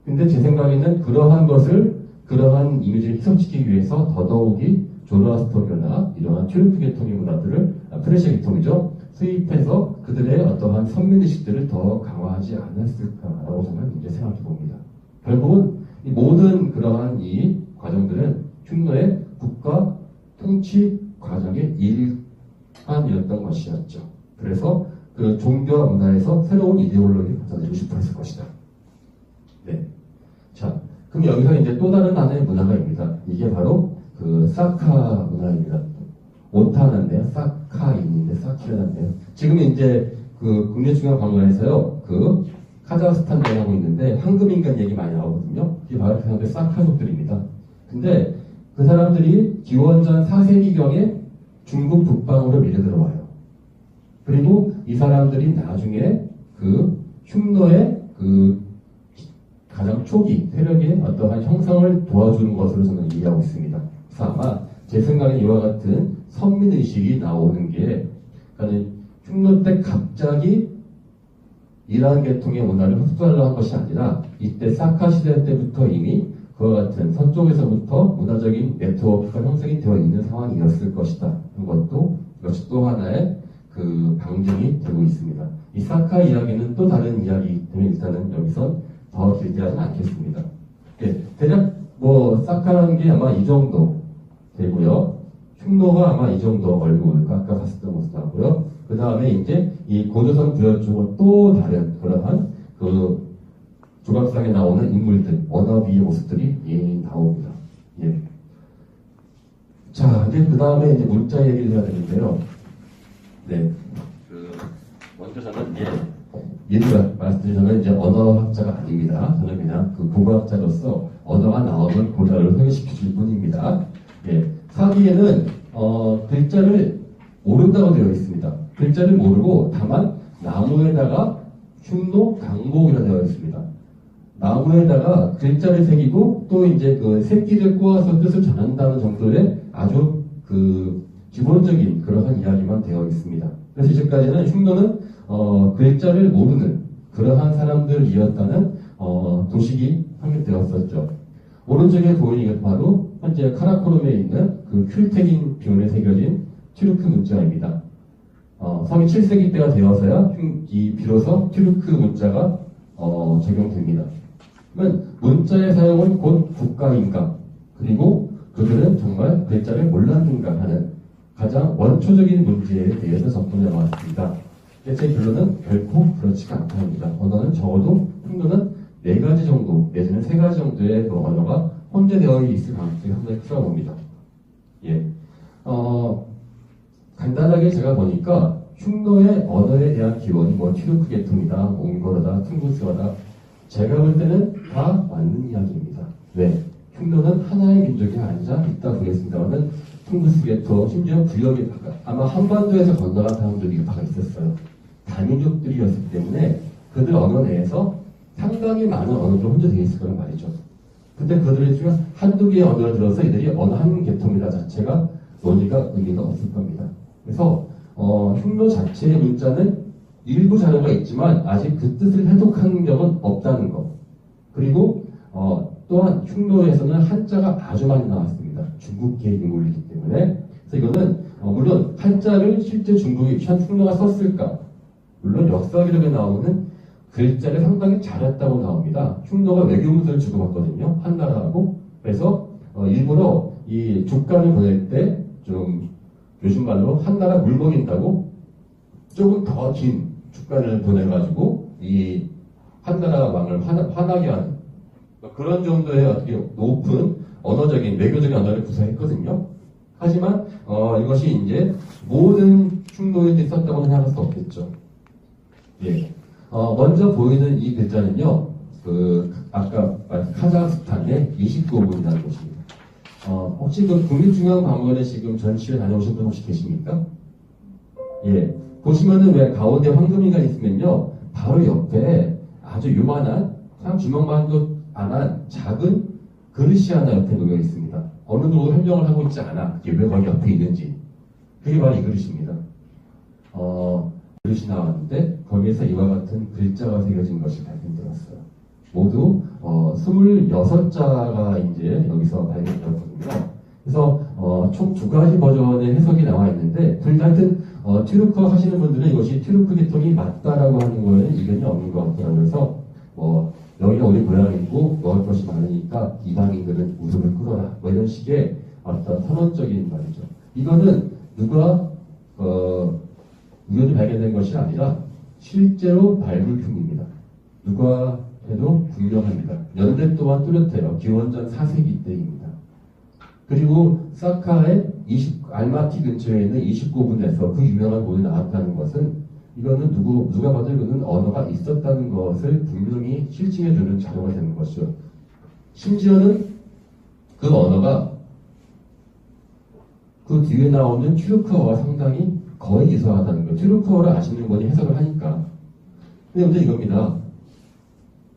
근데 제 생각에는 그러한 이미지를 희석시키기 위해서 더더욱이 조로아스터교나 이러한 튀르크 계통의 문화들을, 프레시아 계통이죠, 수입해서 그들의 어떠한 선민의식들을 더 강화하지 않았을까라고 저는 이제 생각해 봅니다. 결국은 이 모든 그러한 이 과정들은 흉노의 국가 통치 과정의 일환이었던 것이었죠. 그래서 그 종교와 문화에서 새로운 이데올로기를 받아들이고 싶어 했을 것이다. 네. 자, 그럼 여기서 이제 또 다른 하나의 문화가입니다. 이게 바로 그 사카 문화입니다. 오타는데요, 사카인인데 사키라는데요. 지금 이제 그 국립중앙박물관에서요, 그 카자흐스탄 여행하고 있는데 황금인간 얘기 많이 나오거든요. 이게 바로 그 사람들 사카족들입니다. 근데 그 사람들이 기원전 4세기경에 중국 북방으로 밀려들어와요. 그리고 이 사람들이 나중에 그 흉노의 그 가장 초기 세력의 어떠한 형성을 도와주는 것으로 저는 이해하고 있습니다. 그래서 아마 제 생각에 이와 같은 선민의식이 나오는 게, 그러니까 흉노 때 갑자기 이러한 계통의 문화를 흡수하려고 한 것이 아니라 이때 사카 시대 때부터 이미 그와 같은 서쪽에서부터 문화적인 네트워크가 형성이 되어 있는 상황이었을 것이다. 이것이 또 하나의 그 방증이 되고 있습니다. 이 사카 이야기는 또 다른 이야기이기 때문에 일단은 여기서 더 길게 하지는 않겠습니다. 예, 대략 사카라는 게 아마 이 정도, 되고요. 흉노가 아마 이 정도 얼굴, 아까 봤었던 모습 나오고요. 그 다음에 이제 이 고조선 부여 쪽은 또 다른 그러한 그 조각상에 나오는 인물들, 워너비의 모습들이 나옵니다. 예. 자, 이제 그 다음에 이제 문자 얘기를 해야 되는데요. 네. 먼저 저는, 미리가 말씀드린 저는 이제 언어학자가 아닙니다. 저는 그냥 그 국어학자로서 언어가 나오는 고자를 소개시켜줄 뿐입니다. 예. 사기에는, 글자를 모른다고 되어 있습니다. 글자를 모르고 다만 나무에다가 흉노, 강목이라 되어 있습니다. 나무에다가 글자를 새기고 또 이제 그 새끼를 꼬아서 뜻을 전한다는 정도의 아주 그 기본적인 그러한 이야기만 되어 있습니다. 그래서 이제까지는 흉노는 글자를 모르는 그러한 사람들이었다는 도식이 확립되었었죠. 오른쪽에 보이는 게 바로 현재 카라코름에 있는 그 퀼텍인 비운에 새겨진 튀르크 문자입니다. 성이 7세기 때가 되어서야 비로소 튀르크 문자가 적용됩니다. 그러면 문자의 사용은 곧 국가인가, 그리고 그들은 정말 글자를 몰랐는가 하는 가장 원초적인 문제에 대해서 접근해 나왔습니다. 제 결론은 결코 그렇지가 않다 합니다. 언어는 적어도 흉노는 4가지 정도 내지는 3가지 정도의 그 언어가 혼재되어 있을 가능성이 상당히 크다고 봅니다. 예. 간단하게 제가 보니까 흉노의 언어에 대한 기원이 뭐 튀르크 계통이다, 몽골어다, 퉁구스어다, 제가 볼 때는 다 맞는 이야기입니다. 왜? 흉노는 하나의 민족이 아니자 있다 보겠습니다만은 퉁구스 계통, 심지어 부역의 파가 아마 한반도에서 건너간 사람들이 파가 있었어요. 다민족들이었기 때문에 그들 언어 내에서 상당히 많은 언어들이 혼재되어 있을 거란 말이죠. 근데 그들 중에 한두 개의 언어를 들어서 이들이 어느 한 계통이다 자체가 논의가 의미가 없을 겁니다. 그래서 흉노 자체의 문자는 일부 자료가 있지만 아직 그 뜻을 해독한 적은 없다는 것. 그리고 또한 흉노에서는 한자가 아주 많이 나왔습니다. 중국계 인물이기 때문에. 그래서 이거는 물론 한자를 실제 중국이 흉노가 썼을까? 물론 역사 기록에 나오는 글자를 상당히 잘했다고 나옵니다. 흉노가 외교문서를 주고받거든요. 한나라하고. 그래서 일부러 이 족간을 보낼 때 좀 요즘 말로 한나라 물먹인다고 조금 더 긴 족간을 보내가지고 이 한나라 왕을 화나게 하는 그런 정도의 어떻게 높은 언어적인 외교적인 언어를 구사했거든요. 하지만 이것이 이제 모든 흉노인들이 썼다고는 할 수 없겠죠. 예. 먼저 보이는 이 글자는요, 아까 말한 카자흐스탄의 29분이라는 곳입니다. 혹시 그 국립중앙박물관에 지금 전시회 다녀오신 분 혹시 계십니까? 예. 보시면은 왜 가운데 황금이가 있으면요, 바로 옆에 아주 요만한, 참 주먹만도 안 한 작은 그릇이 하나 옆에 놓여 있습니다. 어느 누구 설명을 하고 있지 않아. 이게 왜 거기 옆에 있는지. 그게 바로 이 그릇입니다. 그릇이 나왔는데 거기에서 이와 같은 글자가 새겨진 것이 발견되었어요. 모두 26자가 이제 여기서 발견되었거든요. 그래서 총 2가지 버전의 해석이 나와 있는데 하여튼 튀르크어 하시는 분들은 이것이 튀르크 계통이 맞다라고 하는 거에는 의견이 없는 것 같더라고요. 그래서 여기가 우리 고향이고 먹을 것이 많으니까 이방인들은 웃음을 끌어라 뭐 이런 식의 어떤 선언적인 말이죠. 이거는 누가 우연히 발견된 것이 아니라 실제로 발굴품입니다. 누가 해도 분명합니다. 연대 또한 뚜렷해요. 기원전 4세기 때입니다. 그리고 사카의 알마티 근처에 있는 29분에서 그 유명한 곳이 나왔다는 것은 이거는 누가 봐도 이거는 언어가 있었다는 것을 분명히 실증해주는 자료가 되는 것이죠. 심지어는 그 언어가 그 뒤에 나오는 튀르크어와 상당히 거의 유사하다는 거예요. 튀르크어를 아시는 분이 해석을 하니까. 근데 문제 이겁니다.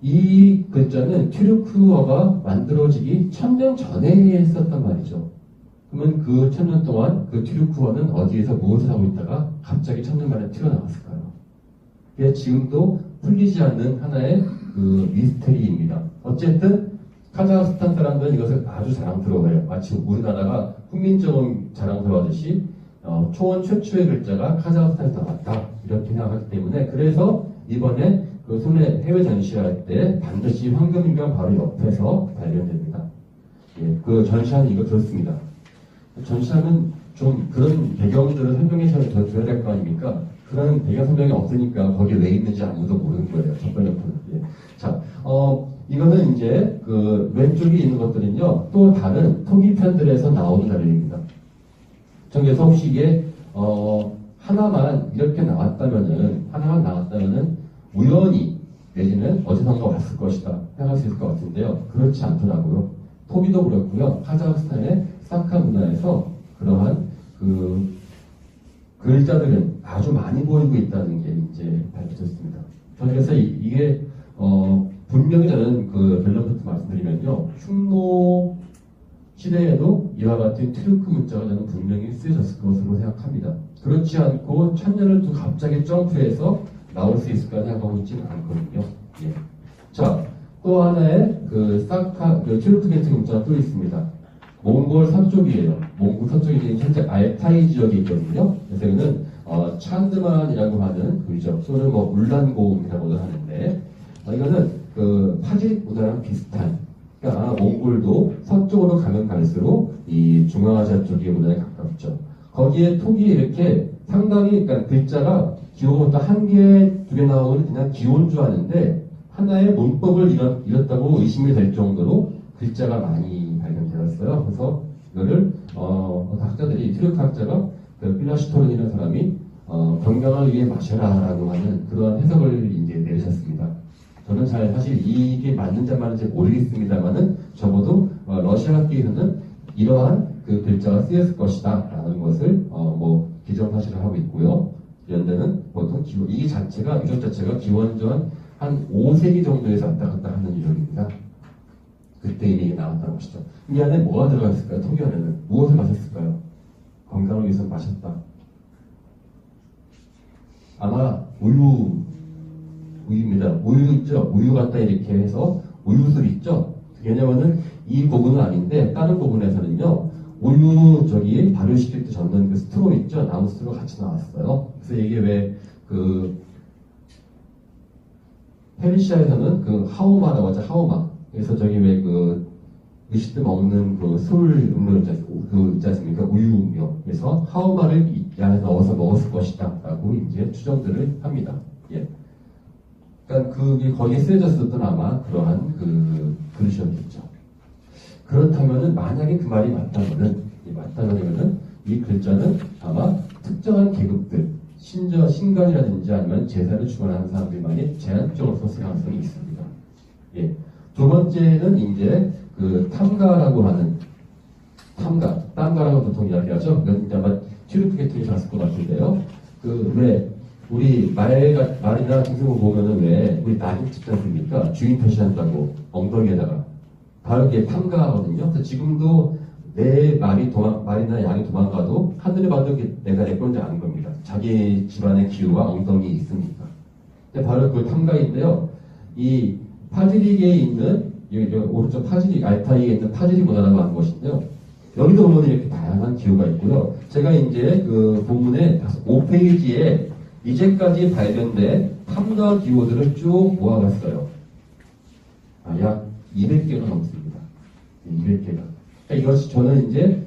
이 글자는 튀르크어가 만들어지기 1000년 전에 썼단 말이죠. 그러면 그 1000년 동안 그 튀르크어는 어디에서 무엇을 하고 있다가 갑자기 1000년 만에 튀어나왔을까요? 그게 지금도 풀리지 않는 하나의 그 미스테리입니다. 어쨌든 카자흐스탄 사람들은 이것을 아주 자랑스러워해요. 마치 우리나라가 국민적인 자랑스러워하듯이 초원 최초의 글자가 카자흐스탄에서 나왔다 이렇게 생각하기 때문에 그래서 이번에 그 손에 해외 전시할 때 반드시 황금인간 바로 옆에서 발견됩니다. 예, 그 전시하는 이거 들었습니다. 전시하면 좀 그런 배경들을 설명해 줘야 될 거 아닙니까? 그런 배경 설명이 없으니까 거기 왜 있는지 아무도 모르는 거예요. 첫 번째 포인트. 예. 자, 이거는 이제 그 왼쪽에 있는 것들은요, 또 다른 토기 편들에서 나오는 자료입니다. 그래서 혹시 이게, 하나만 이렇게 나왔다면은 우연히 내지는 어디선가 왔을 것이다 생각할 수 있을 것 같은데요. 그렇지 않더라고요. 토기도 그렇고요. 카자흐스탄의 사카 문화에서 그러한 그 글자들은 아주 많이 보이고 있다는 게 이제 밝혀졌습니다. 그래서 이게 분명히 저는 그 결론부터 말씀드리면요, 흉노 시대에도 이와 같은 트루크 문자가 저는 분명히 쓰여졌을 것으로 생각합니다. 그렇지 않고 천년을 또 갑자기 점프해서 나올 수 있을까 생각하고 있지는 않거든요. 예. 자, 또 하나의 그 트루크 겐트 문자가 또 있습니다. 몽골 서쪽이에요. 몽골 서쪽이 현재 알타이 지역이 있거든요. 그래서 이거는 찬드만이라고 하는 그 지역, 또는 뭐 울란고움이라고도 하는데, 이거는 그 파지릭 문화랑 비슷한, 그러니까 몽골도 서쪽으로 가면 갈수록 이 중앙아시아 쪽의 문화에 가깝죠. 거기에 톡이 이렇게 상당히, 그러니까 글자가 기호부터 한 개, 두 개 나오면 그냥 기호인 줄 아는데 하나의 문법을 잃었다고 의심이 될 정도로 글자가 많이 발견되었어요. 그래서 이거를 학자들이 트루크 학자가 그 필라시토른이라는 사람이 건강을 위해 마셔라라고 하는 그런 해석을 이제 내리셨습니다. 저는 잘 사실 이게 맞는지 안 맞는지 모르겠습니다만은 적어도 러시아 학계에서는 이러한 그 글자가 쓰였을 것이다라는 것을 뭐 기정사실을 하고 있고요. 연대는 보통 이 자체가 유적 자체가 기원전 한 5세기 정도에서 왔다 갔다 하는 유적입니다. 그때 이름이 나왔다는 것이죠. 이 안에 뭐가 들어가 있을까요? 토기 안에는 무엇을 마셨을까요? 건강을 위해서 마셨다. 아마 우유입니다. 우유 있죠? 우유 갖다 이렇게 해서 우유술 있죠? 왜냐면은 이 부분은 아닌데 다른 부분에서는요, 우유 발효시킬 때 젓는 그 스트로 있죠? 나무 스트로 같이 나왔어요. 그래서 이게 왜 페르시아에서는 그 하오마라고 하죠. 하오마. 그래서 왜 의식들 먹는 그 술 음료 있지 않습니까? 우유음료. 그래서 하오마를 이 안에 넣어서 먹었을 것이다. 라고 이제 추정들을 합니다. 예. 그러니까 거기에 쓰여졌었던 아마 그러한 그릇이었겠죠. 그렇다면은 만약에 그 말이 맞다면은 이 글자는 아마 특정한 계급들, 심지어 신관이라든지 아니면 제사를 주관하는 사람들만이 제한적으로 썼을 가능성이 있습니다. 예. 두 번째는 이제 탐가라고 하는 땀가라고 보통 이야기하죠. 이건 이제 아마 트루크 계통이 갔을 것 같은데요. 왜 우리 말이나 등승을 보면은 왜 우리 낙인 찍지 않습니까? 주인 표시한다고 엉덩이에다가 바로 이게 탐가거든요. 그래서 지금도 내 말이나 양이 도망가도 하늘에 봐도 내가 내 건지 아는 겁니다. 자기 집안의 기후와 엉덩이 있으니까. 근데 바로 그 탐가인데요. 이 파지릭에 있는 여기 오른쪽 알타이에 있는 파지릭 문화라고 하는 것인데요. 여기도 보면 이렇게 다양한 기후가 있고요. 제가 이제 그 본문의 5페이지에 이제까지 발견된 탐가 기호들을 쭉 모아봤어요. 약 200개가 넘습니다. 200개가. 그러니까 이것이 저는 이제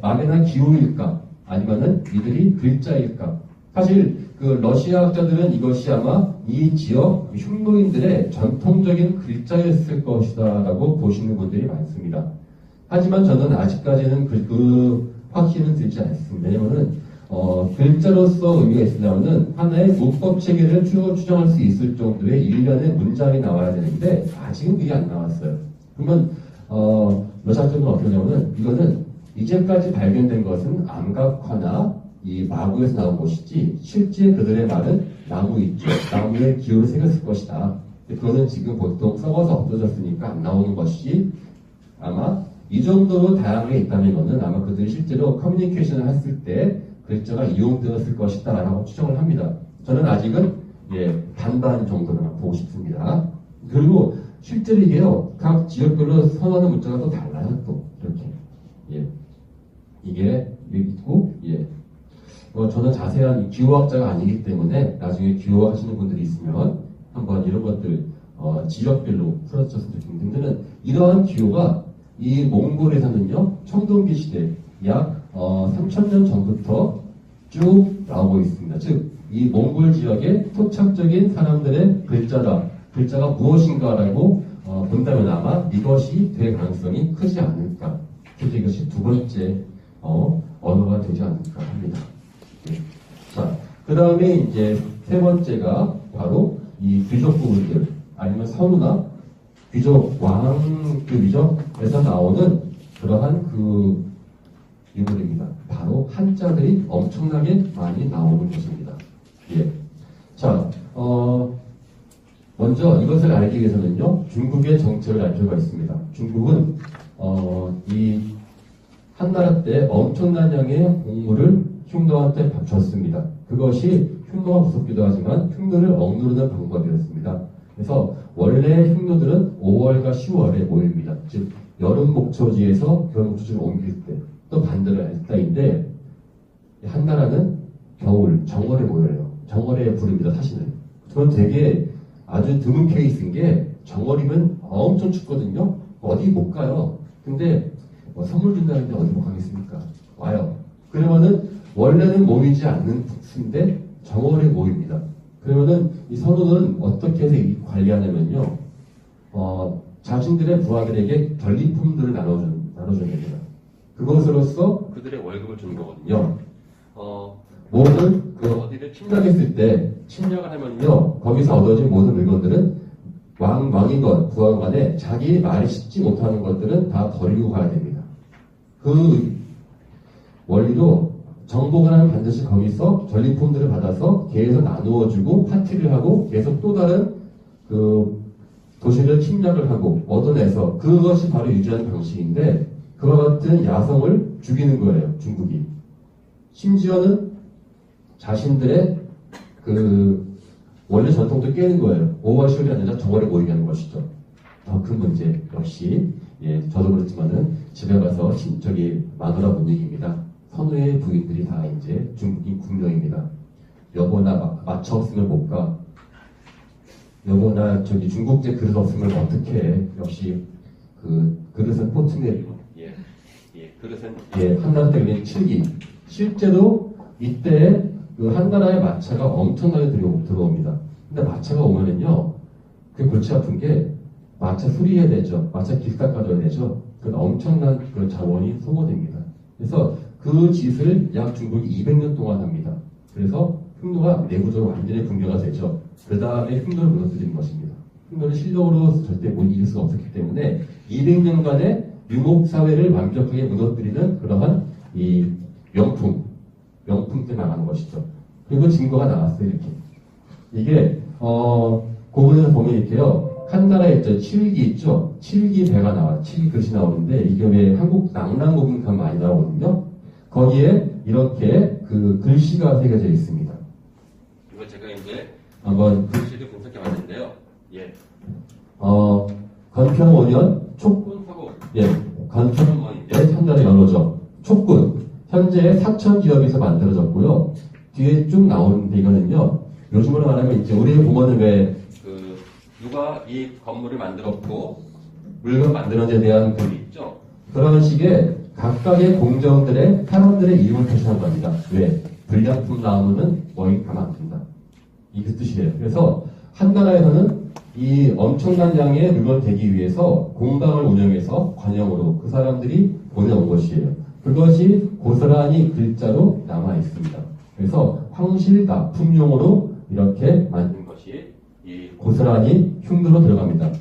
막연한 기호일까 아니면은 이들이 글자일까. 사실 러시아 학자들은 이것이 아마 이 지역 흉노인들의 전통적인 글자였을 것이다라고 보시는 분들이 많습니다. 하지만 저는 아직까지는 그 확신은 들지 않습니다. 왜냐면은 글자로서 의미가 있으려면은 하나의 문법 체계를 추정할 수 있을 정도의 일련의 문장이 나와야 되는데 아직은 그게 안 나왔어요. 그러면 러시아 학자들은 어떻게 하냐면은 이거는 이제까지 발견된 것은 암각화나 이 마구에서 나온 것이지 실제 그들의 말은 나무 있죠. 나무에 기호를 새겼을 것이다. 그거는 지금 보통 썩어서 없어졌으니까 안 나오는 것이 아마 이 정도로 다양하게 있다는 것은 아마 그들이 실제로 커뮤니케이션을 했을 때 글자가 이용되었을 것이다 라고 추정을 합니다. 저는 아직은 반반 정도로만 보고 싶습니다. 그리고 실제로 이게요, 각 지역별로 선호하는 문자가 또 달라요. 또 이렇게 이게 있고 저는 자세한 기호학자가 아니기 때문에 나중에 기호하시는 분들이 있으면 한번 이런 것들 지역별로 풀어줬으면 좋겠는데 이러한 기호가 이 몽골에서는요, 청동기 시대, 약 3000년 전부터 쭉 나오고 있습니다. 즉, 이 몽골 지역의 토착적인 사람들의 글자가 무엇인가라고 본다면 아마 이것이 될 가능성이 크지 않을까. 그래서 이것이 두 번째 언어가 되지 않을까 합니다. 네. 자, 그 다음에 이제 세 번째가 바로 이 귀족 부분들, 아니면 선우나 귀족, 왕급이죠에서 나오는 그러한 그 인물입니다. 바로 한자들이 엄청나게 많이 나오는 것입니다. 예. 자, 먼저 이것을 알기 위해서는요, 중국의 정책을 알 필요가 있습니다. 중국은, 이 한나라 때 엄청난 양의 공물을 흉노한테 바쳤습니다. 그것이 흉노가 무섭기도 하지만 흉노를 억누르는 방법이었습니다. 그래서 원래 흉노들은 5월과 10월에 모입니다. 즉, 여름 목초지에서 겨울 목초지를 옮길 때, 또 반대로 할 때인데, 한나라는 겨울, 정월에 모여요. 정월에 부릅니다, 사실은. 그건 되게 아주 드문 케이스인 게, 정월이면 엄청 춥거든요? 어디 못 가요. 근데, 선물 준다는데 어디 못 가겠습니까? 와요. 그러면은, 원래는 모이지 않는 수인데, 정월에 모입니다. 그러면은, 이 선우는 어떻게 해서 관리하냐면요, 자신들의 부하들에게 전리품들을 나눠줘야 됩니다. 그것으로서 그들의 월급을 주는 거거든요. 모든 어디를 침략했을 때 침략을 하면요, 거기서 얻어진 모든 물건들은 왕이건 부하건 간에 자기 말이 씻지 못하는 것들은 다 버리고 가야 됩니다. 그 원리로 정복을 하면 반드시 거기서 전리품들을 받아서 계속 나누어주고 파티를 하고 계속 또 다른 그 도시를 침략을 하고 얻어내서 그것이 바로 유지하는 방식인데, 그와 같은 야성을 죽이는 거예요, 중국이. 심지어는 자신들의 그 원래 전통도 깨는 거예요. 5월 10월이 아니라 정월에 모이게 하는 것이죠. 더 큰 문제 역시, 저도 그렇지만은 집에 가서 마누라 못 이깁니다. 선우의 부인들이 다 이제 중국인 군명입니다. 여보 나 마차 없으면 못 가. 여보 나 중국제 그릇 없으면 어떻게 해. 역시 그 그릇은 포트내리고, 그릇은 한나라 때 그냥 7기. 실제로 이때 그 한나라의 마차가 엄청나게 들어옵니다. 근데 마차가 오면은요, 그게 골치 아픈 게 마차 수리해야 되죠. 마차 길 닦아줘야 되죠. 그 엄청난 그 자원이 소모됩니다. 그래서 그 짓을 약 중국이 200년 동안 합니다. 그래서 흉노가 내부적으로 완전히 붕괴가 되죠. 그 다음에 흉노를 무너뜨리는 것입니다. 흉노를 실력으로 절대 못 이길 수가 없었기 때문에 200년간의 유목사회를 완벽하게 무너뜨리는 그러한 이 명품 때 나가는 것이죠. 그리고 증거가 나왔어요, 이렇게. 이게, 고분에서 보면 이렇게요. 한나라에 있죠. 7기 있죠. 7기 배가 나와요. 7기 글씨 나오는데, 이게 왜 한국 낭랑고분 가면 많이 나오거든요. 거기에 이렇게 그 글씨가 새겨져 있습니다. 이거 제가 이제 한번 글씨를 분석해 봤는데요. 건평 5년 촉군하고, 건평 5년인데, 한나라 연호죠. 촉군. 현재 사천 기업에서 만들어졌고요. 뒤에 쭉 나오는데 이거는요, 요즘으로 말하면 이제 우리 부모는 왜 누가 이 건물을 만들었고 물건 만드는지에 대한 글이 있죠. 그런 식의 각각의 공정들의 사람들의 이름을 표시한 겁니다. 왜? 불량품 나오면은 뭐이 가면 안 된다. 이게 뜻이에요. 그래서 한나라에서는 이 엄청난 양의 물건을 대기 위해서 공방을 운영해서 관용으로 그 사람들이 보내온 것이에요. 그것이 고스란히 글자로 남아 있습니다. 그래서 황실납품용으로 이렇게 만든 것이 이 고스란히 흉노로 들어갑니다.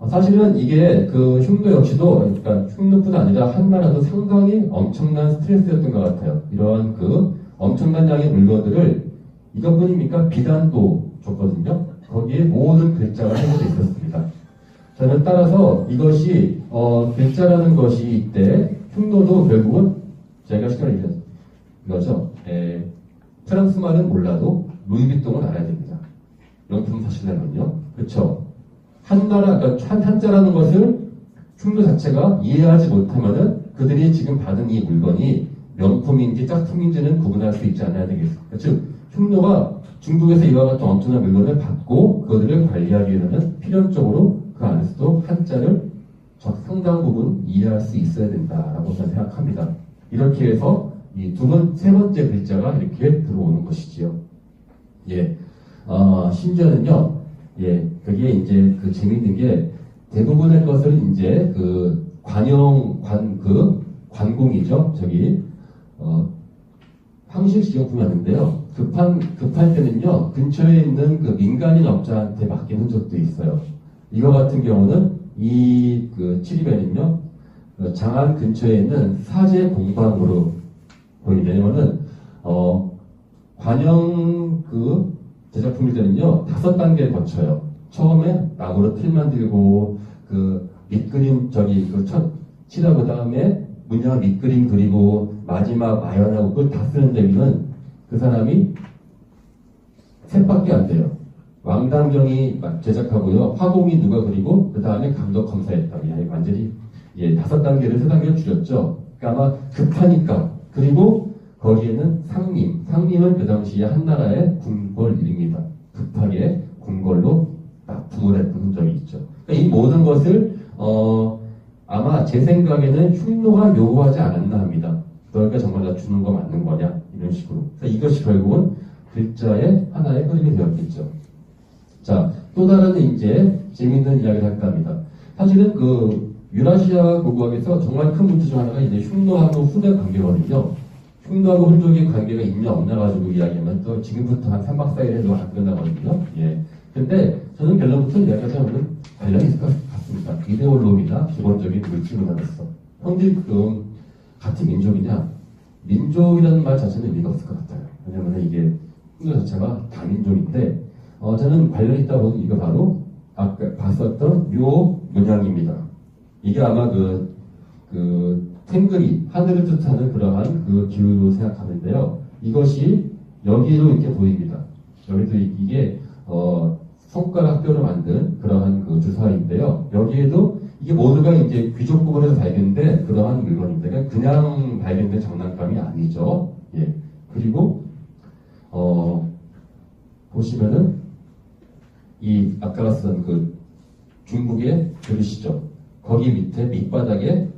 사실은 이게 그 흉노 역시도, 그러니까 흉노뿐 아니라 한나라도 상당히 엄청난 스트레스였던 것 같아요. 이러한 그 엄청난 양의 물건들을 이것뿐입니까? 비단도 줬거든요. 거기에 모든 글자가 새겨져 있었습니다. 저는 따라서 이것이 글자라는 것이 이때 흉노도 결국은 제가 시켜드린 이거죠. 프랑스 말은 몰라도 루이비통은 알아야 됩니다. 명품 사시려면요. 그렇죠. 한나라, 그러니까 한자라는 것을 흉노 자체가 이해하지 못하면은 그들이 지금 받은 이 물건이 명품인지 짝퉁인지는 구분할 수 있지 않아야 되겠습니까? 즉, 흉노가 중국에서 이와 같은 엄청난 물건을 받고 그들을 관리하기 위해서는 필연적으로 그 안에서도 한자를 상당 부분 이해할 수 있어야 된다라고 저는 생각합니다. 이렇게 해서 이 세 번째 글자가 이렇게 들어오는 것이지요. 예, 심지어는요, 예, 그게 이제 그 재밌는 게 대부분의 것을 이제 그 관공이죠. 저기, 황실 기용품이 왔는데요. 급할 때는요, 근처에 있는 그 민간인 업자한테 맡기는 적도 있어요. 이거 같은 경우는 이 그 칠입에는요, 장안 근처에 있는 사제 공방으로 보이는데, 왜냐면은, 관영 그 제작품일 때는요, 5단계를 거쳐요. 처음에 나무로 틀 만들고, 그 밑그림, 칠하고 그 다음에 문양을 밑그림 그리고, 마지막 마연하고 그걸 다 쓰는 데는 그 사람이 셋밖에 안 돼요. 왕단경이 제작하고요. 화공이 누가 그리고 그 다음에 감독 검사했다. 완전히 5단계를 3단계를 줄였죠. 그러니까 아마 급하니까. 그리고 거기에는 상림은 그 당시에 한나라의 궁궐 이름입니다. 급하게 궁궐로 납품을 했던 흔적이 있죠. 그러니까 이 모든 것을 아마 제 생각에는 흉노가 요구하지 않았나 합니다. 너희가 정말 나 주는 거 맞는 거냐 이런 식으로. 그러니까 이것이 결국은 글자의 하나의 흐름이 되었겠죠. 자, 또 다른 이제 재미있는 이야기를 할까 합니다. 사실은 그 유라시아 고고학에서 정말 큰 문제 중 하나가 이제 흉노하고 훈의 관계거든요. 흉노하고 훈족의 관계가 있냐 없냐 가지고 이야기하면 또 지금부터 한 3박 4일 해도 안 끝나거든요. 예. 근데 저는 결론부터 이야기하자 하면 관련이 있을 것 같습니다. 이데올로기나 기본적인 물질문화로서. 형들 같은 민족이냐? 민족이라는 말 자체는 의미가 없을 것 같아요. 왜냐면 이게 흉노 자체가 다민족인데 저는 관련이 있다고 보는 이거 바로 아까 봤었던 요 문양입니다. 이게 아마 탱글이 하늘을 뜻하는 그러한 그 기후로 생각하는데요. 이것이 여기로 이렇게 보입니다. 여기도 이게 손가락 뼈로 만든 그러한 그 주사인데요. 여기에도 이게 모두가 이제 귀족 부분에서 발견된 그러한 물건인데 그냥 발견된 장난감이 아니죠. 예. 그리고 보시면은 이 아까 봤던 그 중국의 그릇이죠. 거기 밑에 밑바닥에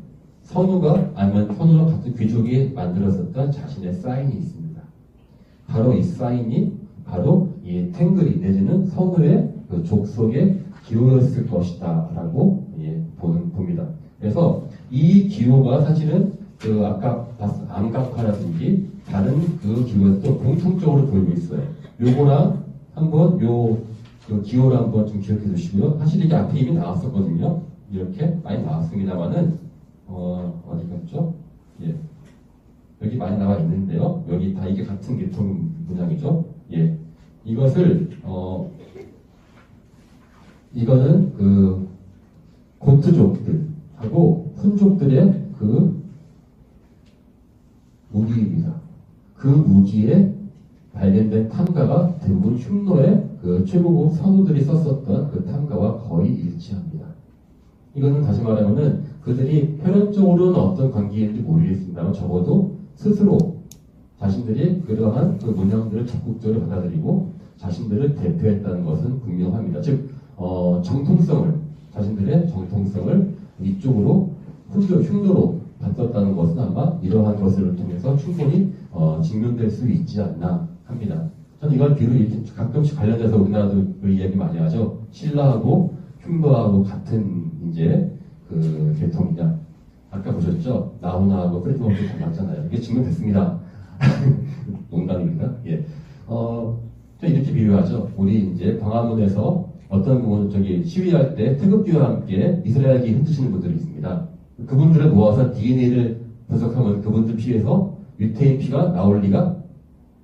선우가 아니면 선우와 같은 귀족이 만들었었던 자신의 사인이 있습니다. 바로 이 사인이 바로 이 탱글이 내지는 선우의 그 족속의 기호였을 것이다라고 봅니다. 그래서 이 기호가 사실은 그 아까 봤던 암각화라든지 다른 그 기호에도 공통적으로 보이고 있어요. 요거랑 한번 그 기호를 한번 좀 기억해 두시고요. 사실 이게 앞에 이미 나왔었거든요. 이렇게 많이 나왔습니다만은 어디 갔죠? 예, 여기 많이 나와 있는데요. 여기 다 이게 같은 계통 문양이죠. 예, 이것을 이거는 그 고트족들하고 훈족들의 그 무기입니다. 그 무기에 발견된 탐가가 대부분 흉노의 그 최고급 선우들이 썼었던 그 탐가와 거의 일치합니다. 이거는 다시 말하면은 그들이 혈연적으로는 어떤 관계인지 모르겠습니다만 적어도 스스로 자신들이 그러한 그 문양들을 적극적으로 받아들이고 자신들을 대표했다는 것은 분명합니다. 즉 자신들의 정통성을 이쪽으로 흉노로 바꿨다는 것은 아마 이러한 것을 통해서 충분히 증명될 수 있지 않나 합니다. 저는 이걸 이렇게 가끔씩 관련해서 우리나라도 그 이야기 많이 하죠. 신라하고 흉노하고 같은 이제 그 계통이냐. 아까 보셨죠? 나훈아하고 프레드먼도 닮았잖아요. 이게 증명됐습니다. 농담입니다. 예. 저 이렇게 비유하죠. 우리 이제 광화문에서 어떤 분은 시위할 때 태극기와 함께 이스라엘기 흔드시는 분들이 있습니다. 그분들을 모아서 DNA를 분석하면 그분들 피에서 유태인 피가 나올 리가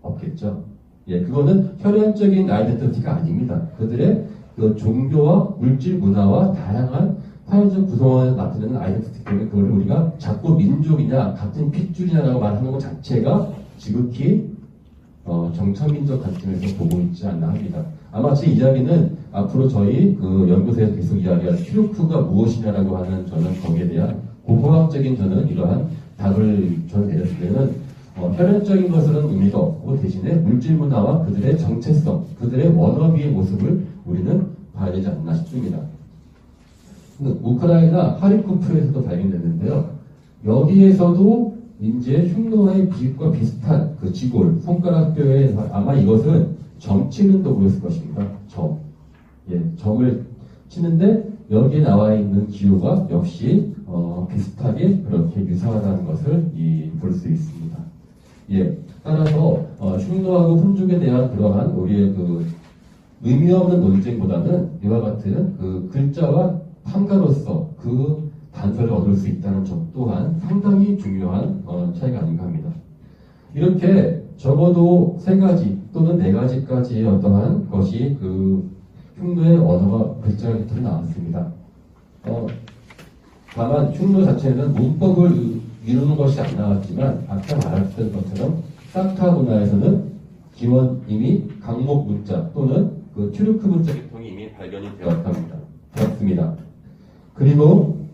없겠죠. 예, 그거는 혈연적인 아이덴티티가 아닙니다. 그들의 그 종교와 물질 문화와 다양한 사회적 구성원을 나타내는 아이덴티티 때문에 그걸 우리가 자꾸 민족이냐 같은 핏줄이냐라고 말하는 것 자체가 지극히 정착민족 관점에서 보고 있지 않나 합니다. 아마 제 이야기는 앞으로 저희 그 연구소에서 계속 이야기할 퓨르프가 무엇이냐라고 하는 저는 거기에 대한 고고학적인 저는 이러한 답을 저는 내렸을 때는 혈연적인 것은 의미가 없고 대신에 물질 문화와 그들의 정체성, 그들의 워너비의 모습을 우리는 봐야 되지 않나 싶습니다. 우크라이나 하리코프에서도 발견됐는데요. 여기에서도 이제 흉노의 빛과 비슷한 그 지골, 손가락뼈에 아마 이것은 점 치는 도구였을 것입니다. 점. 예, 점을 치는데 여기에 나와 있는 기호가 역시 비슷하게 그렇게 유사하다는 것을 볼 수 있습니다. 예, 따라서 흉노하고 훈족에 대한 그러한 우리의 그 의미 없는 논쟁보다는 이와 같은 그 글자와 판가로서 그 단서를 얻을 수 있다는 점 또한 상당히 중요한 차이가 아닌가 합니다. 이렇게 적어도 3가지 또는 4가지까지의 어떠한 것이 그 흉노의 언어가 글자가 깃털이 나왔습니다. 다만 흉노 자체는 문법을 이루는 것이 안 나왔지만 아까 말했던 것처럼 사카 문화에서는 기원 이미 강목 문자 또는 그 튜르크 문자 계통이 이미 발견이 되었습니다. 그리고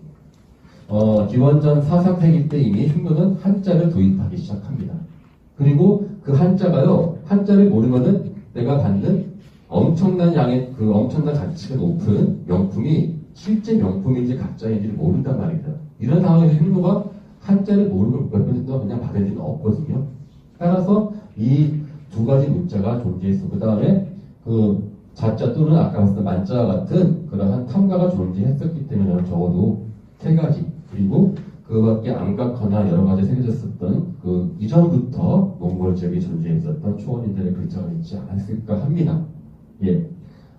기원전 4,4세기 때 이미 흉노는 한자를 도입하기 시작합니다. 그리고 그 한자가요, 한자를 모르면은 내가 받는 엄청난 양의 그 엄청난 가치가 높은 명품이 실제 명품인지 가짜인지를 모른단 말입니다. 이런 상황에서 흉노가 한자를 모르고 몇 번 동안 그냥 받을 일은 없거든요. 따라서 이 2가지 문자가 존재했어. 그 다음에 그 자자 또는 아까 봤던 만자와 같은 그러한 탐가가 존재했었기 때문에 적어도 3가지 그리고 그밖에 암각화나 여러 가지 새겨졌었던 그 이전부터 몽골 지역에 존재했었던 초원인들의 글자가 있지 않았을까 합니다. 예.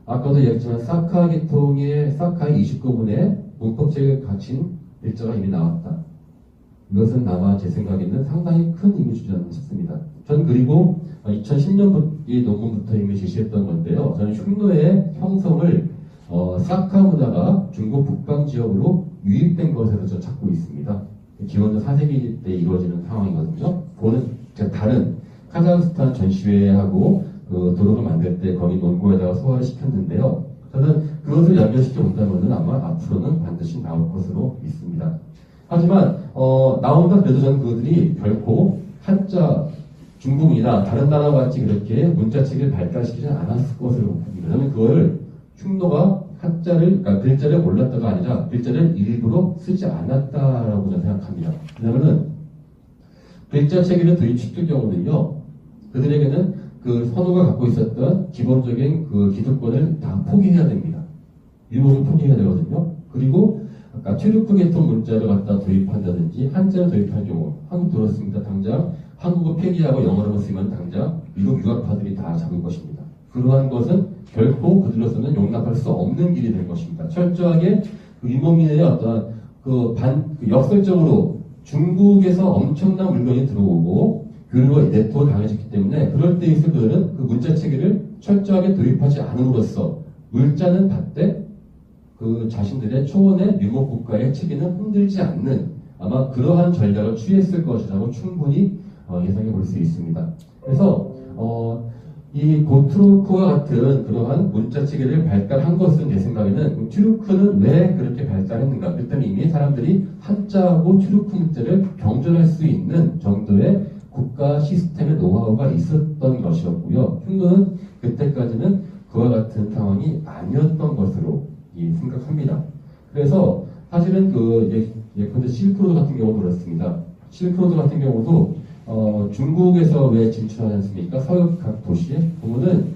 아까도 얘기했지만 사카 계통의 사카의 29분의 문법책을 갖춘 글자가 이미 나왔다. 이것은 아마 제 생각에는 상당히 큰 의미 주지 않나 싶습니다. 전 그리고 2010년부터 논문부터 이미 제시했던 건데요. 저는 흉노의 형성을 사카 문화가 중국 북방 지역으로 유입된 것으로 저 찾고 있습니다. 기원전 4세기 때 이루어지는 상황이거든요. 그거는 제가 다른 카자흐스탄 전시회하고 그 도로를 만들 때 거기 논고에다가 소화를 시켰는데요. 저는 그것을 연결시켜 본다면 아마 앞으로는 반드시 나올 것으로 믿습니다. 하지만 나온다 그래도 저는 그들이 결코 한자 중국이나 다른 나라와 같이 그렇게 문자책을 발달시키지 않았을 것으로 봅니다. 저는 그걸 흉노가 한자를, 그러니까 글자를 몰랐다가 아니라 글자를 일부러 쓰지 않았다라고 저는 생각합니다. 왜냐면은 글자 체계를 도입시킬 경우는요, 그들에게는 그 선호가 갖고 있었던 기본적인 그 기득권을 다 포기해야 됩니다. 일부분 포기해야 되거든요. 그리고 아까 튜르크 계통 문자를 갖다 도입한다든지 한자를 도입할 경우, 한국 들었습니다. 당장 한국어 폐기하고 영어로만 쓰면 당장 미국 유학파들이 다 잡을 것입니다. 그러한 것은 결코 그들로서는 용납할 수 없는 길이 될 것입니다. 철저하게 그 유목민의 어떤 그 역설적으로 중국에서 엄청난 물건이 들어오고 그리고 네트워크가 강해졌기 때문에 그럴 때 있을 그들은 그 문자 체계를 철저하게 도입하지 않음으로써 물자는 받되 그 자신들의 초원의 유목국가의 체계는 흔들지 않는 아마 그러한 전략을 취했을 것이라고 충분히 예상해 볼 수 있습니다. 그래서 이 고트로크와 같은 그러한 문자 체계를 발달한 것은 제 생각에는 튜르크는 왜 그렇게 발달했는가? 일단 이미 사람들이 한자하고 튜르크 문자를 경전할 수 있는 정도의 국가 시스템의 노하우가 있었던 것이었고요. 흉노는 그때까지는 그와 같은 상황이 아니었던 것으로 생각합니다. 그래서 사실은 예컨대 실크로드 같은 경우도 그렇습니다. 실크로드 같은 경우도 중국에서 왜 진출하지 않습니까? 서역 각 도시에 보면은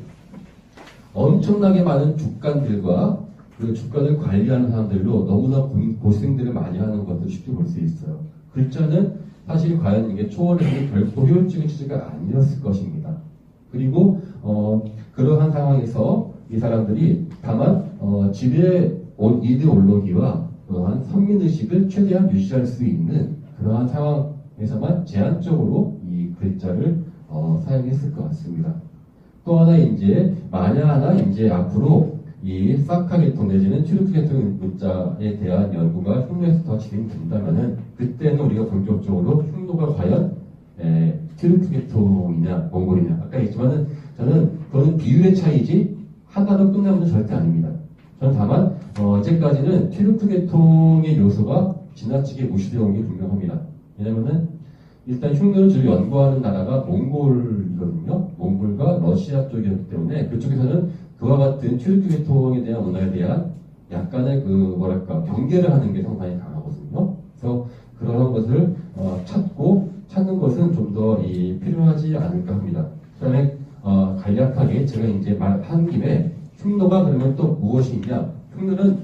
엄청나게 많은 주간들과 그 주간을 관리하는 사람들로 너무나 고생들을 많이 하는 것을 쉽게 볼 수 있어요. 글자는 사실 과연 이게 초월에서는 결코 효율적인 취지가 아니었을 것입니다. 그리고 그러한 상황에서 이 사람들이 다만 지배 이데올로기와 그러한 선민의식을 최대한 유지할 수 있는 그러한 상황에서만 제한적으로 이 글자를 사용했을 것 같습니다. 또 하나 이제 만약 하나 이제 앞으로 이 사카 계통 내지는 튜르크 계통 문자에 대한 연구가 흉노에서 더 진행된다면은 그때는 우리가 본격적으로 흉노가 과연 튜르크 계통이냐 몽골이냐 아까 했지만은 저는 그거는 비율의 차이지 하나로 끝나면 절대 아닙니다. 저는 다만 어제까지는 튜르크 계통의 요소가 지나치게 무시되어 온 게 분명합니다. 왜냐면은 일단 흉노를 주로 연구하는 나라가 몽골이거든요. 몽골과 러시아 쪽이었기 때문에 그쪽에서는 그와 같은 튜르크 계통에 대한 문화에 대한 약간의 그 뭐랄까 경계를 하는 게 상당히 강하거든요. 그래서 그러한 것을 찾는 것은 좀 더 필요하지 않을까 합니다. 그다음에 간략하게 제가 이제 말한 김에 흉노가 그러면 또 무엇이냐? 흉노는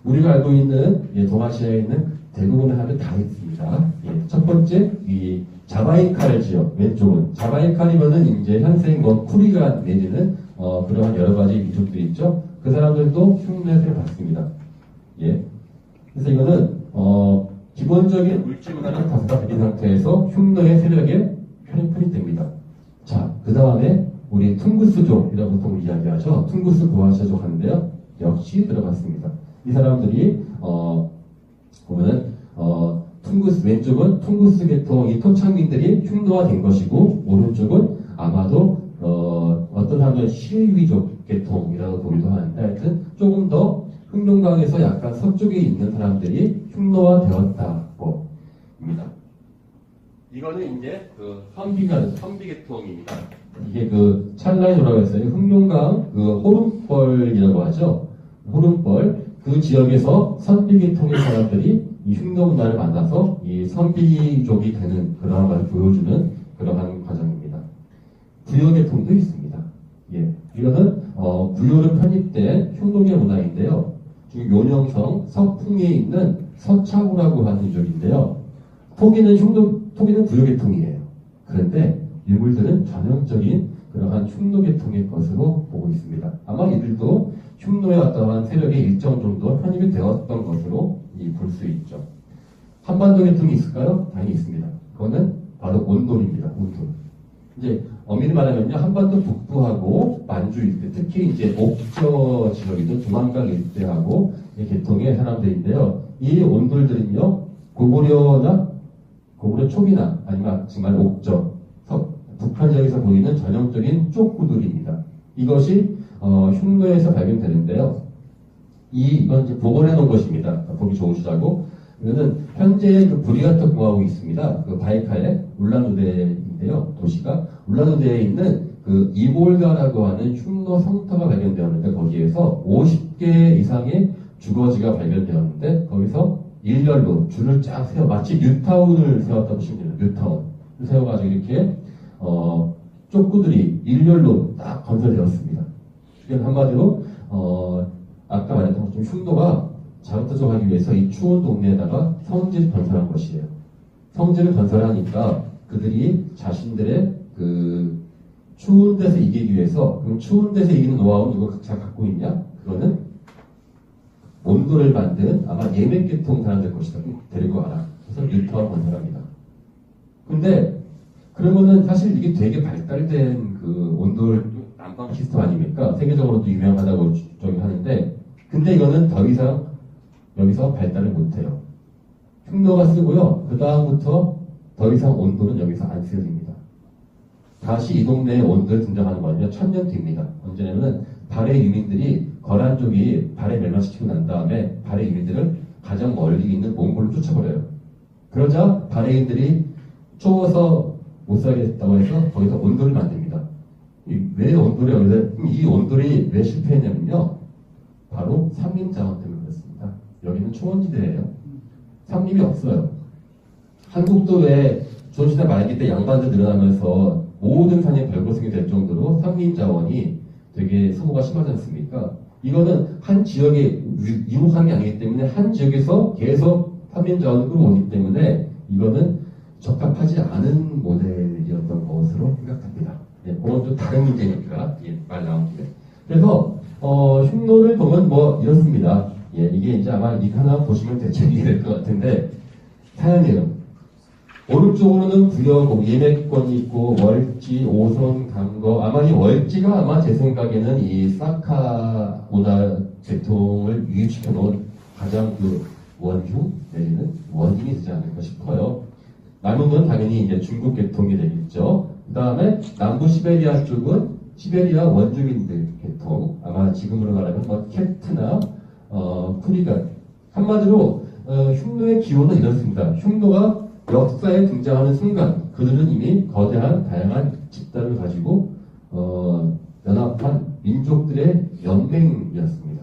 우리가 알고 있는 동아시아에 있는 대부분의 하면 다 있습니다. 첫 번째 이 자바이칼 지역 왼쪽은 자바이칼이면은 이제 현생 쿠리가 내지는 그러한 여러 가지 민족들이 있죠. 그 사람들도 흉노를 받습니다. 그래서 이거는 기본적인 물질 문화를 다스가 되는 상태에서 흉노의 세력에 편입됩니다. 자, 그 다음에 우리 퉁구스족이라고 보통 이야기하죠. 퉁구스 고아시아족 하는데요. 역시 들어갔습니다. 이 사람들이 보면은 퉁구스 왼쪽은 퉁구스 계통 이 토착민들이 흉노화된 것이고 오른쪽은 아마도 어떤 사람들은 실위족 계통이라고 보기도 하는데 하여튼 조금 더 흉노강에서 약간 서쪽에 있는 사람들이 흉노화되었다고입니다. 이거는 이제 그 선비 계통입니다. 이게 그 찰나에 돌아갔어요. 흑룡강 그 호름벌이라고 하죠. 호름벌 그 지역에서 선비 계통의 사람들이 이 흉노 문화를 만나서 이 선비족이 되는 그러한 것을 보여주는 그러한 과정입니다. 부여 계통도 있습니다. 이거는 부여로 편입된 흉노의 문화인데요. 지금 요령성 서풍에 있는 서차구라고 하는 민족인데요. 토기는 부여 계통이에요. 그런데 인물들은 전형적인 그러한 흉노 계통의 것으로 보고 있습니다. 아마 이들도 흉노의 어떠한 세력이 일정 정도 편입이 되었던 것으로 볼 수 있죠. 한반도 계통이 있을까요? 당연히 있습니다. 그거는 바로 온돌입니다. 온돌. 이제 엄밀히 말하면요, 한반도 북부하고 만주 일대, 특히 이제 옥저 지역이든 중앙강 일대하고 이 계통의 사람들인데요. 이 온돌들은요, 고구려 초기나 아니면 정말 옥저, 북한 지역에서 보이는 전형적인 쪽구들입니다. 이것이 흉노에서 발견되는데요. 이건 이제 복원해 놓은 것입니다. 보기 좋으시다고. 이거는 현재 그 부리아토 공화국이 있습니다. 그 바이칼의 울란우데인데요. 도시가 울란우데에 있는 그 이볼가라고 하는 흉노 성터가 발견되었는데 거기에서 50개 이상의 주거지가 발견되었는데 거기서 일렬로 줄을 쫙 세워 마치 뉴타운을 세웠다고 보시면 됩니다. 뉴타운을 세워가지고 이렇게 쪽구들이 일렬로 딱 건설되었습니다. 이건 한마디로 아까 말했던 것처럼 흉노가 자급자족하기 위해서 이 추운 동네에다가 성지를 건설한 것이에요. 성지를 건설하니까 그들이 자신들의 그 추운 데서 이기기 위해서 그럼 추운 데서 이기는 노하우는 누가 각자 갖고 있냐? 그거는 온돌을 만든 아마 예맥계통 사람들 것이다. 데리고 와라. 그래서 뉴타운 건설합니다. 근데 그러면은 사실 이게 되게 발달된 그 온돌 난방 시스템 아닙니까? 세계적으로도 유명하다고 저기 하는데 근데 이거는 더 이상 여기서 발달을 못해요. 흉노가 쓰고요. 그 다음부터 더 이상 온돌은 여기서 안 쓰여집니다. 다시 이 동네에 온돌 등장하는 거는요. 1000년 뒤입니다. 언제냐면은 발해 유민들이 거란족이 발해 멸망시키고 난 다음에 발해 유민들을 가장 멀리 있는 몽골로 쫓아버려요. 그러자 발해인들이 추워서 못 살게 됐다고 해서 거기서 온돌을 만듭니다. 왜 온돌이 이 온돌이 왜 실패했냐면요. 바로 산림자원 때문에 그렇습니다. 여기는 초원지대예요. 산림이 없어요. 한국도 왜 조선시대 말기 때 양반들 늘어나면서 모든 산이 벌거숭이 될 정도로 산림자원이 되게 소모가 심하지 않습니까? 이거는 한 지역에 유목한 게 아니기 때문에 한 지역에서 계속 산림자원을 끌어오기 때문에 이거는 적합하지 않은 모델이었던 것으로 생각합니다. 그건 또 다른 문제니까 말 나온 김에. 그래서 흉노를 보면 뭐 이렇습니다. 이게 이제 아마 이 하나 보시면 대충 이해될 것 같은데 사연이에요. 오른쪽으로는 부여고 예맥권이 있고 월지, 오선, 강거 아마 이 월지가 아마 제 생각에는 이 사카 문화 계통을 유입시켜 놓은 가장 그 원흉 내지는 원인이 되지 않을까 싶어요. 남은 건 당연히 이제 중국 계통이 되겠죠. 그 다음에 남부 시베리아 쪽은 시베리아 원주민들 계통 아마 지금으로 말하면 뭐 캡트나 쿠리간 한마디로 흉노의 기원은 이렇습니다. 흉노가 역사에 등장하는 순간 그들은 이미 거대한 다양한 집단을 가지고 연합한 민족들의 연맹이었습니다.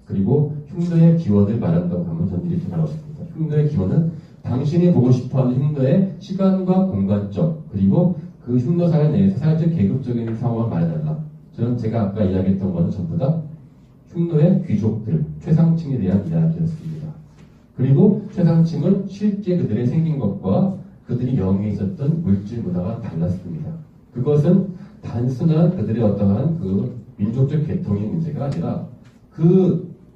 그리고 흉노의 기원을 말한다고 하면 저는 이렇게 말하겠습니다. 흉노의 기원은 당신이 보고 싶어하는 흉노의 시간과 공간적 그리고 그 흉노 사회 내에서 사회적 계급적인 상황을 말해달라. 저는 제가 아까 이야기했던 거는 전부 다 흉노의 귀족들, 최상층에 대한 이야기였습니다. 그리고 최상층은 실제 그들의 생긴 것과 그들이 영위에 있었던 물질 문화가 달랐습니다. 그것은 단순한 그들의 어떠한 그 민족적 계통의 문제가 아니라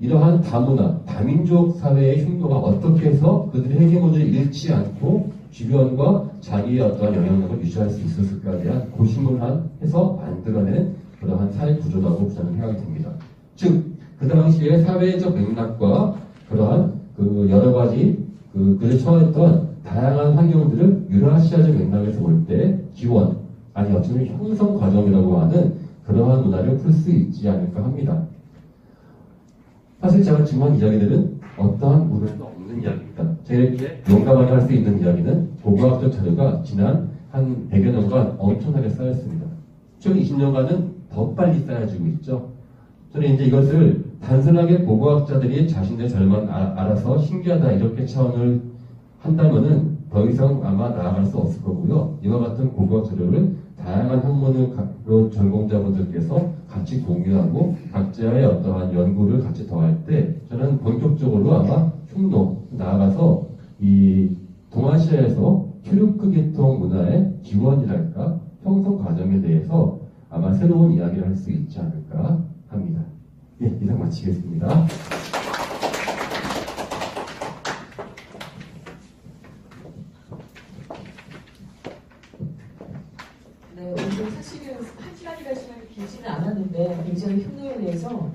이러한 다문화, 다민족 사회의 흉노가 어떻게 해서 그들의 헤게모니를 잃지 않고 주변과 자기의 어떠한 영향력을 유지할 수 있었을까에 대한 고심을 해서 만들어낸 그러한 사회 구조라고 저는 생각이 듭니다. 즉, 그 당시의 사회적 맥락과 그러한 그 여러 가지 그들이 처했던 다양한 환경들을 유라시아적 맥락에서 볼 때 기원, 아니 어쩌면 형성 과정이라고 하는 그러한 문화를 풀 수 있지 않을까 합니다. 사실 제가 지금 한 이야기들은 어떠한 문화도 없는 이야기입니다. 제게 용감하게 할 수 있는 이야기는 고고학적 자료가 지난 한 100여 년간 엄청나게 쌓였습니다. 최근 20년간은 더 빨리 쌓여지고 있죠. 저는 이제 이것을 단순하게 고고학자들이 자신의 절만 알아서 신기하다 이렇게 차원을 한다면은 더 이상 아마 나아갈 수 없을 거고요. 이와 같은 고고학 자료를 다양한 학문을 전공자분들께서 같이 공유하고 각자의 어떠한 연구를 같이 더할 때 저는 본격적으로 아마 흉노 나아가서 이 동아시아에서 튀르크 계통 문화의 기원이랄까 형성 과정에 대해서 아마 새로운 이야기를 할 수 있지 않을까 합니다. 예, 이상 마치겠습니다. 네, 오늘 사실은 1시간이라는 시간이 길지는 않았는데 굉장히 흉노에 대해서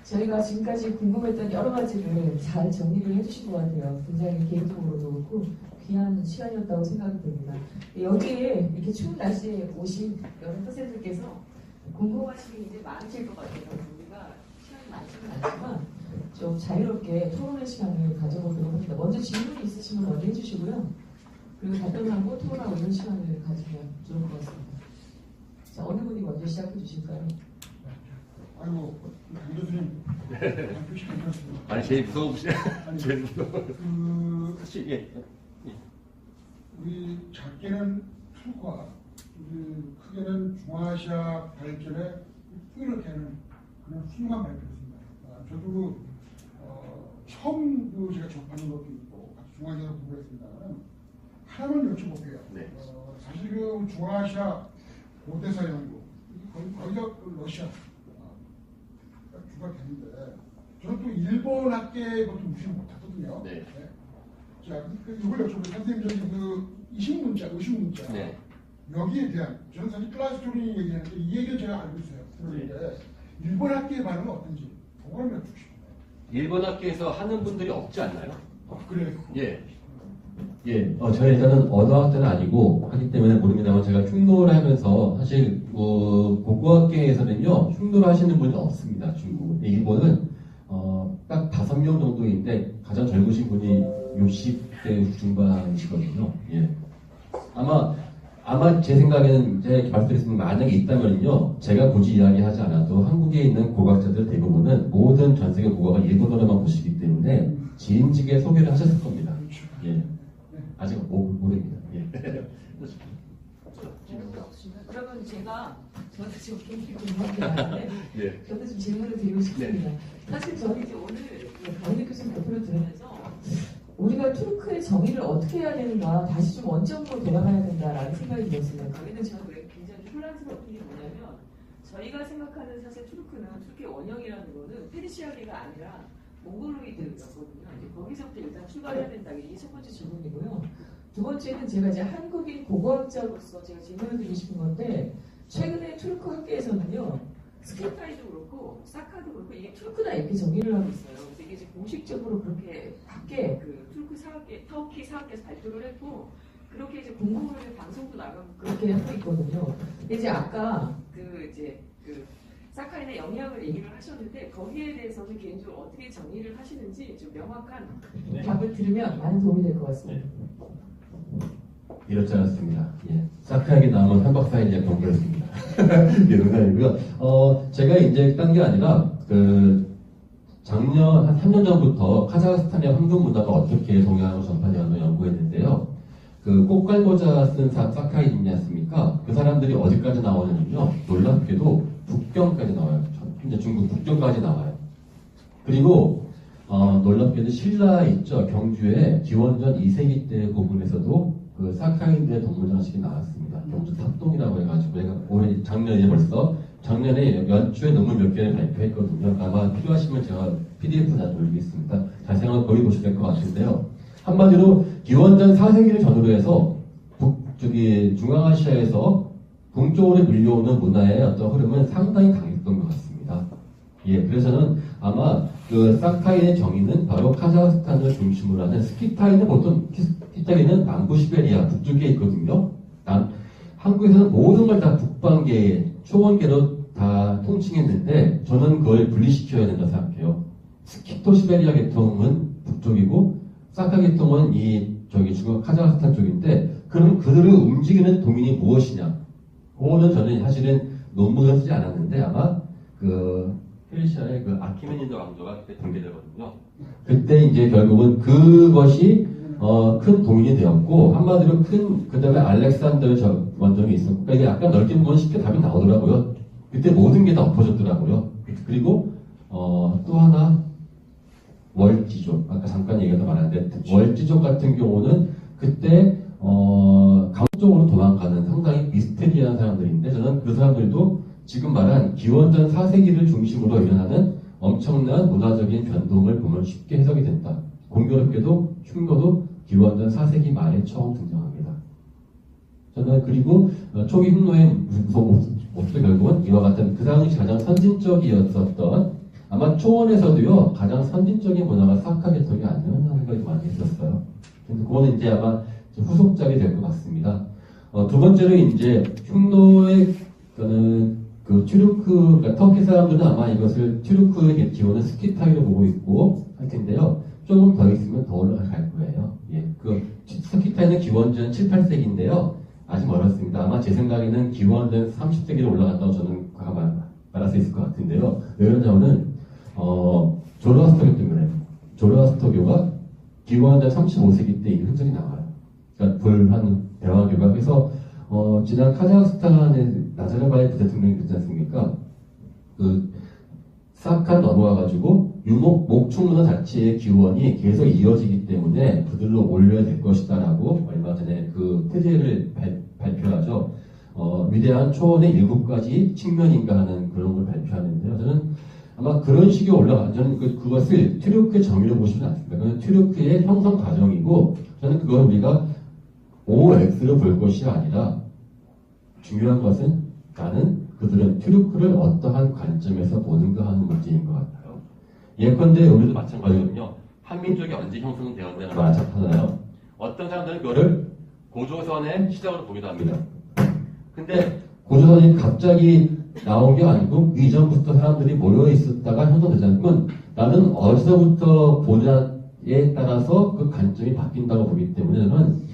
저희가 지금까지 궁금했던 여러 가지를 잘 정리를 해주신 것 같아요. 굉장히 개인적으로도 그렇고 귀한 시간이었다고 생각이 듭니다. 여기에 이렇게 추운 날씨에 오신 여러 선생님들께서 궁금하신 게 이제 많으실 것 같아요. 우리가 시간이 많지는 않지만 좀 자유롭게 토론의 시간을 가져보도록 합니다. 먼저 질문이 있으시면 먼저 해주시고요. 그리고 답변하고 토론하고 이런 시간을 가지면 좋을 것 같습니다. 자, 어느 분이 먼저 시작해 주실까요? 아이고, 강 교수님. 발표 시간 들었습니다. 아니, 제일 무서우시 제일 무서워. 사실, 예. 우리 작게는 툴과 크게는 중아시아 발전에 뿌리를 캐는 그런 훌륭한 발표였습니다. 저도 처음 제가 접하는 것도 있고 중아시아에서 공부했습니다만 하나만 여쭤볼게요. 네. 사실 그 중아시아 고대사 연구 거기가 러시아 주가 되는데 저는 또 일본 학계 것도 무시를 못하거든요. 네. 네. 자, 이걸 여쭤보면 선생님 저기 의식문자 네. 여기에 대한 저는 사실 클라스토리 얘기하는데 이 얘기를 제가 알고 있어요. 그런데 일본 학계의 반응은 어떤지 그걸 여쭙고 싶어요. 일본 학교에서 하는 분들이 없지 않나요? 그래요. 예. 예, 저는 일단은 언어학자는 아니고 하기 때문에 모릅니다만 제가 흉노를 하면서 사실 고고학계에서는요 흉노를 하시는 분이 없습니다. 중국. 일본은 딱 5명 정도인데 가장 젊으신 분이 60대 중반이시거든요. 예. 아마 제 생각에는 이제 말씀드렸으면 만약에 있다면요 제가 굳이 이야기하지 않아도 한국에 있는 고고학자들 대부분은 모든 전 세계 고고학을 일본어로만 보시기 때문에 지인직에 소개를 하셨을 겁니다. 예. 아직 모릅니다. 예. 그러면 저도 지금 굉장히 궁금한 게 많은데 예. 저도 좀 질문을 드리고 싶습니다. 사실 저는 이제 오늘 강윤 교수님 발표를 들으면서 우리가 투르크의 정의를 어떻게 해야 되는가 다시 좀 원점으로 돌아가야 된다라는 생각이 들었습니다. 거기는 저는 왜 굉장히 혼란스러운 게 뭐냐면 저희가 생각하는 사실 투르크는 투르크의 원형이라는 거는 페르시아계가 아니라 몽골로이드였거든요. 이제 거기서부터 일단 출발해야 된다. 이게 첫 번째 질문이고요. 두 번째는 제가 이제 한국인 고고학자로서 제가 질문을 드리고 싶은 건데 최근에 투르크 학계에서는요 스키타이도 그렇고 사카도 그렇고 이게 투르크다 이렇게 정의를 하고 있어요. 그래서 이게 이제 공식적으로 그렇게 학계 투르크 사학계 터키 사학계에서 발표를 했고 그렇게 이제 공공을 방송도 나가고 그렇게 하고 있거든요. 근데 이제 아까 사카인의 영향을 얘기를 하셨는데 거기에 대해서는 개인적으로 어떻게 정의를 하시는지 좀 명확한 답을 들으면 많은 도움이 될 것 같습니다. 이렇지 않았습니다. 예. 사카에게 남은 3박 4일 동기였습니다. 예, 농담이고요. 제가 이제 딴 게 아니라 작년 한 3년 전부터 카자흐스탄의 황금 문화가 어떻게 동양으로 전파되었나 연구했는데요. 그 꽃갈모자 쓴 사카이 있지 않습니까? 그 사람들이 어디까지 나오냐면요. 놀랍게도 북경까지 나와요. 현재 중국 북경까지 나와요. 그리고 놀랍게도 신라 있죠. 경주에 기원전 2세기 때 고분에서도 그 사카인들의 동물장식이 나왔습니다. 경주 탑동이라고 해가지고 내가 올해 작년에 벌써 작년에 연초에 논문 몇 개를 발표했거든요. 아마 필요하시면 제가 PDF 다 올리겠습니다. 자세한 건 거기 보시면 될 것 같은데요. 한마디로 기원전 4세기를 전후로 해서 중앙아시아에서 동쪽으로 밀려오는 문화의 어떤 흐름은 상당히 강했던 것 같습니다. 예, 그래서는 아마 그 사카이의 정의는 바로 카자흐스탄을 중심으로 하는 스키타이는 보통 스키타이는 남부 시베리아 북쪽에 있거든요. 한국에서는 모든 걸 다 북방계, 초원계로 다 통칭했는데 저는 그걸 분리시켜야 된다 생각해요. 스키토 시베리아 계통은 북쪽이고 사카 계통은 중국 카자흐스탄 쪽인데 그럼 그들을 움직이는 도민이 무엇이냐? 그거는 저는 사실은 논문을 쓰지 않았는데 아마 그 페르시아의 그 아키메니드 왕조가 그때 등재되거든요. 그때 이제 결국은 그것이 큰 동인이 되었고 한마디로 그 다음에 알렉산더 원정이 있었고 그러니까 이게 약간 넓게 보면 쉽게 답이 나오더라고요. 그때 모든 게 다 엎어졌더라고요. 그리고 또 하나 월지족 아까 잠깐 얘기했던 말하는데 월지족 같은 경우는 그때 강 쪽으로 도망가는 상당히 미스테리한 사람들인데 저는 그 사람들도 지금 말한 기원전 4세기를 중심으로 일어나는 엄청난 문화적인 변동을 보면 쉽게 해석이 된다. 공교롭게도 흉노도 기원전 4세기 말에 처음 등장합니다. 저는 그리고 초기 흉노의 모습 결국은 이와 같은 그 당시 가장 선진적이었었던 아마 초원에서도요 가장 선진적인 문화가 사카 계통이 아니었나 생각이 많이 했었어요. 그래서 그거는 이제 아마 후속작이 될 것 같습니다. 두 번째로 이제 흉노의 그 튀르크, 그러니까 터키 사람들은 아마 이것을 튀르크의 기원은 스키타이로 보고 있고 할 텐데요. 조금 더 있으면 더 올라갈 거예요. 예, 그 스키타이는 기원전 7, 8세기인데요. 아직 멀었습니다. 아마 제 생각에는 기원전 30세기로 올라갔다고 저는 말할 수 있을 것 같은데요. 왜 그러냐면은 조로아스터교 때문에 조로아스터교가 기원전 35세기 때 이 흔적이 나와요. 그러니까 불한 대화교가 그래서 지난 카자흐스탄의 나자르바예프 대통령이 그랬지 않습니까? 그 사카 넘어와가지고 목축 문화 자체의 기원이 계속 이어지기 때문에 그들로 올려야 될 것이다라고 얼마 전에 그 테제를 발표하죠. 위대한 초원의 7가지 측면인가 하는 그런 걸 발표하는데요. 저는 아마 그런 식의 저는 그것을 튀르크의 정의로 보시면 않습니다. 그건 튀르크의 형성 과정이고 저는 그걸 우리가 OX로 볼 것이 아니라 중요한 것은 나는 그들은 튀르크를 어떠한 관점에서 보는가 하는 문제인 것 같아요. 예컨대 우리도 마찬가지거든요. 한민족이 언제 형성되었냐는 말 하잖아요. 어떤 사람들은 그거를 고조선의 시작으로 보기도 합니다. 근데 고조선이 갑자기 나온 게 아니고 이전부터 사람들이 모여 있었다가 형성되지 않으면 나는 어디서부터 보냐에 따라서 그 관점이 바뀐다고 보기 때문에 저는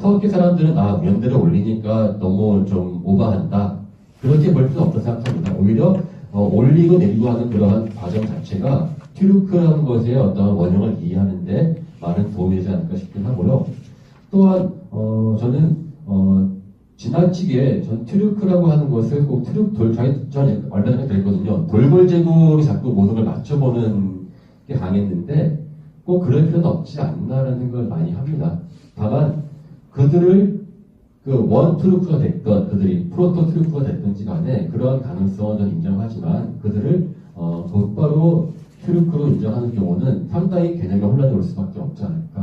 터키 사람들은 연대를 올리니까 너무 좀 오버한다. 그렇게 볼 필요는 없다고 생각합니다. 오히려 올리고 내리고 하는 그러한 과정 자체가 튀르크라는 것의 어떤 원형을 이해하는데 많은 도움이 되지 않을까 싶긴 하고요. 또한 저는 지나치게 전 튀르크라고 하는 것을 꼭 전에 얼마 전에 그랬거든요. 돌골 제국이 자꾸 모든 걸 맞춰보는 게 강했는데 꼭 그럴 필요는 없지 않나라는 걸 많이 합니다. 다만 그들을 그 원 튀르크가 됐던 그들이 프로토 튀르크가 됐든지 간에 그러한 가능성은 저는 인정하지만 그들을 곧바로 튀르크로 인정하는 경우는 상당히 개념의 혼란이 올 수밖에 없지 않을까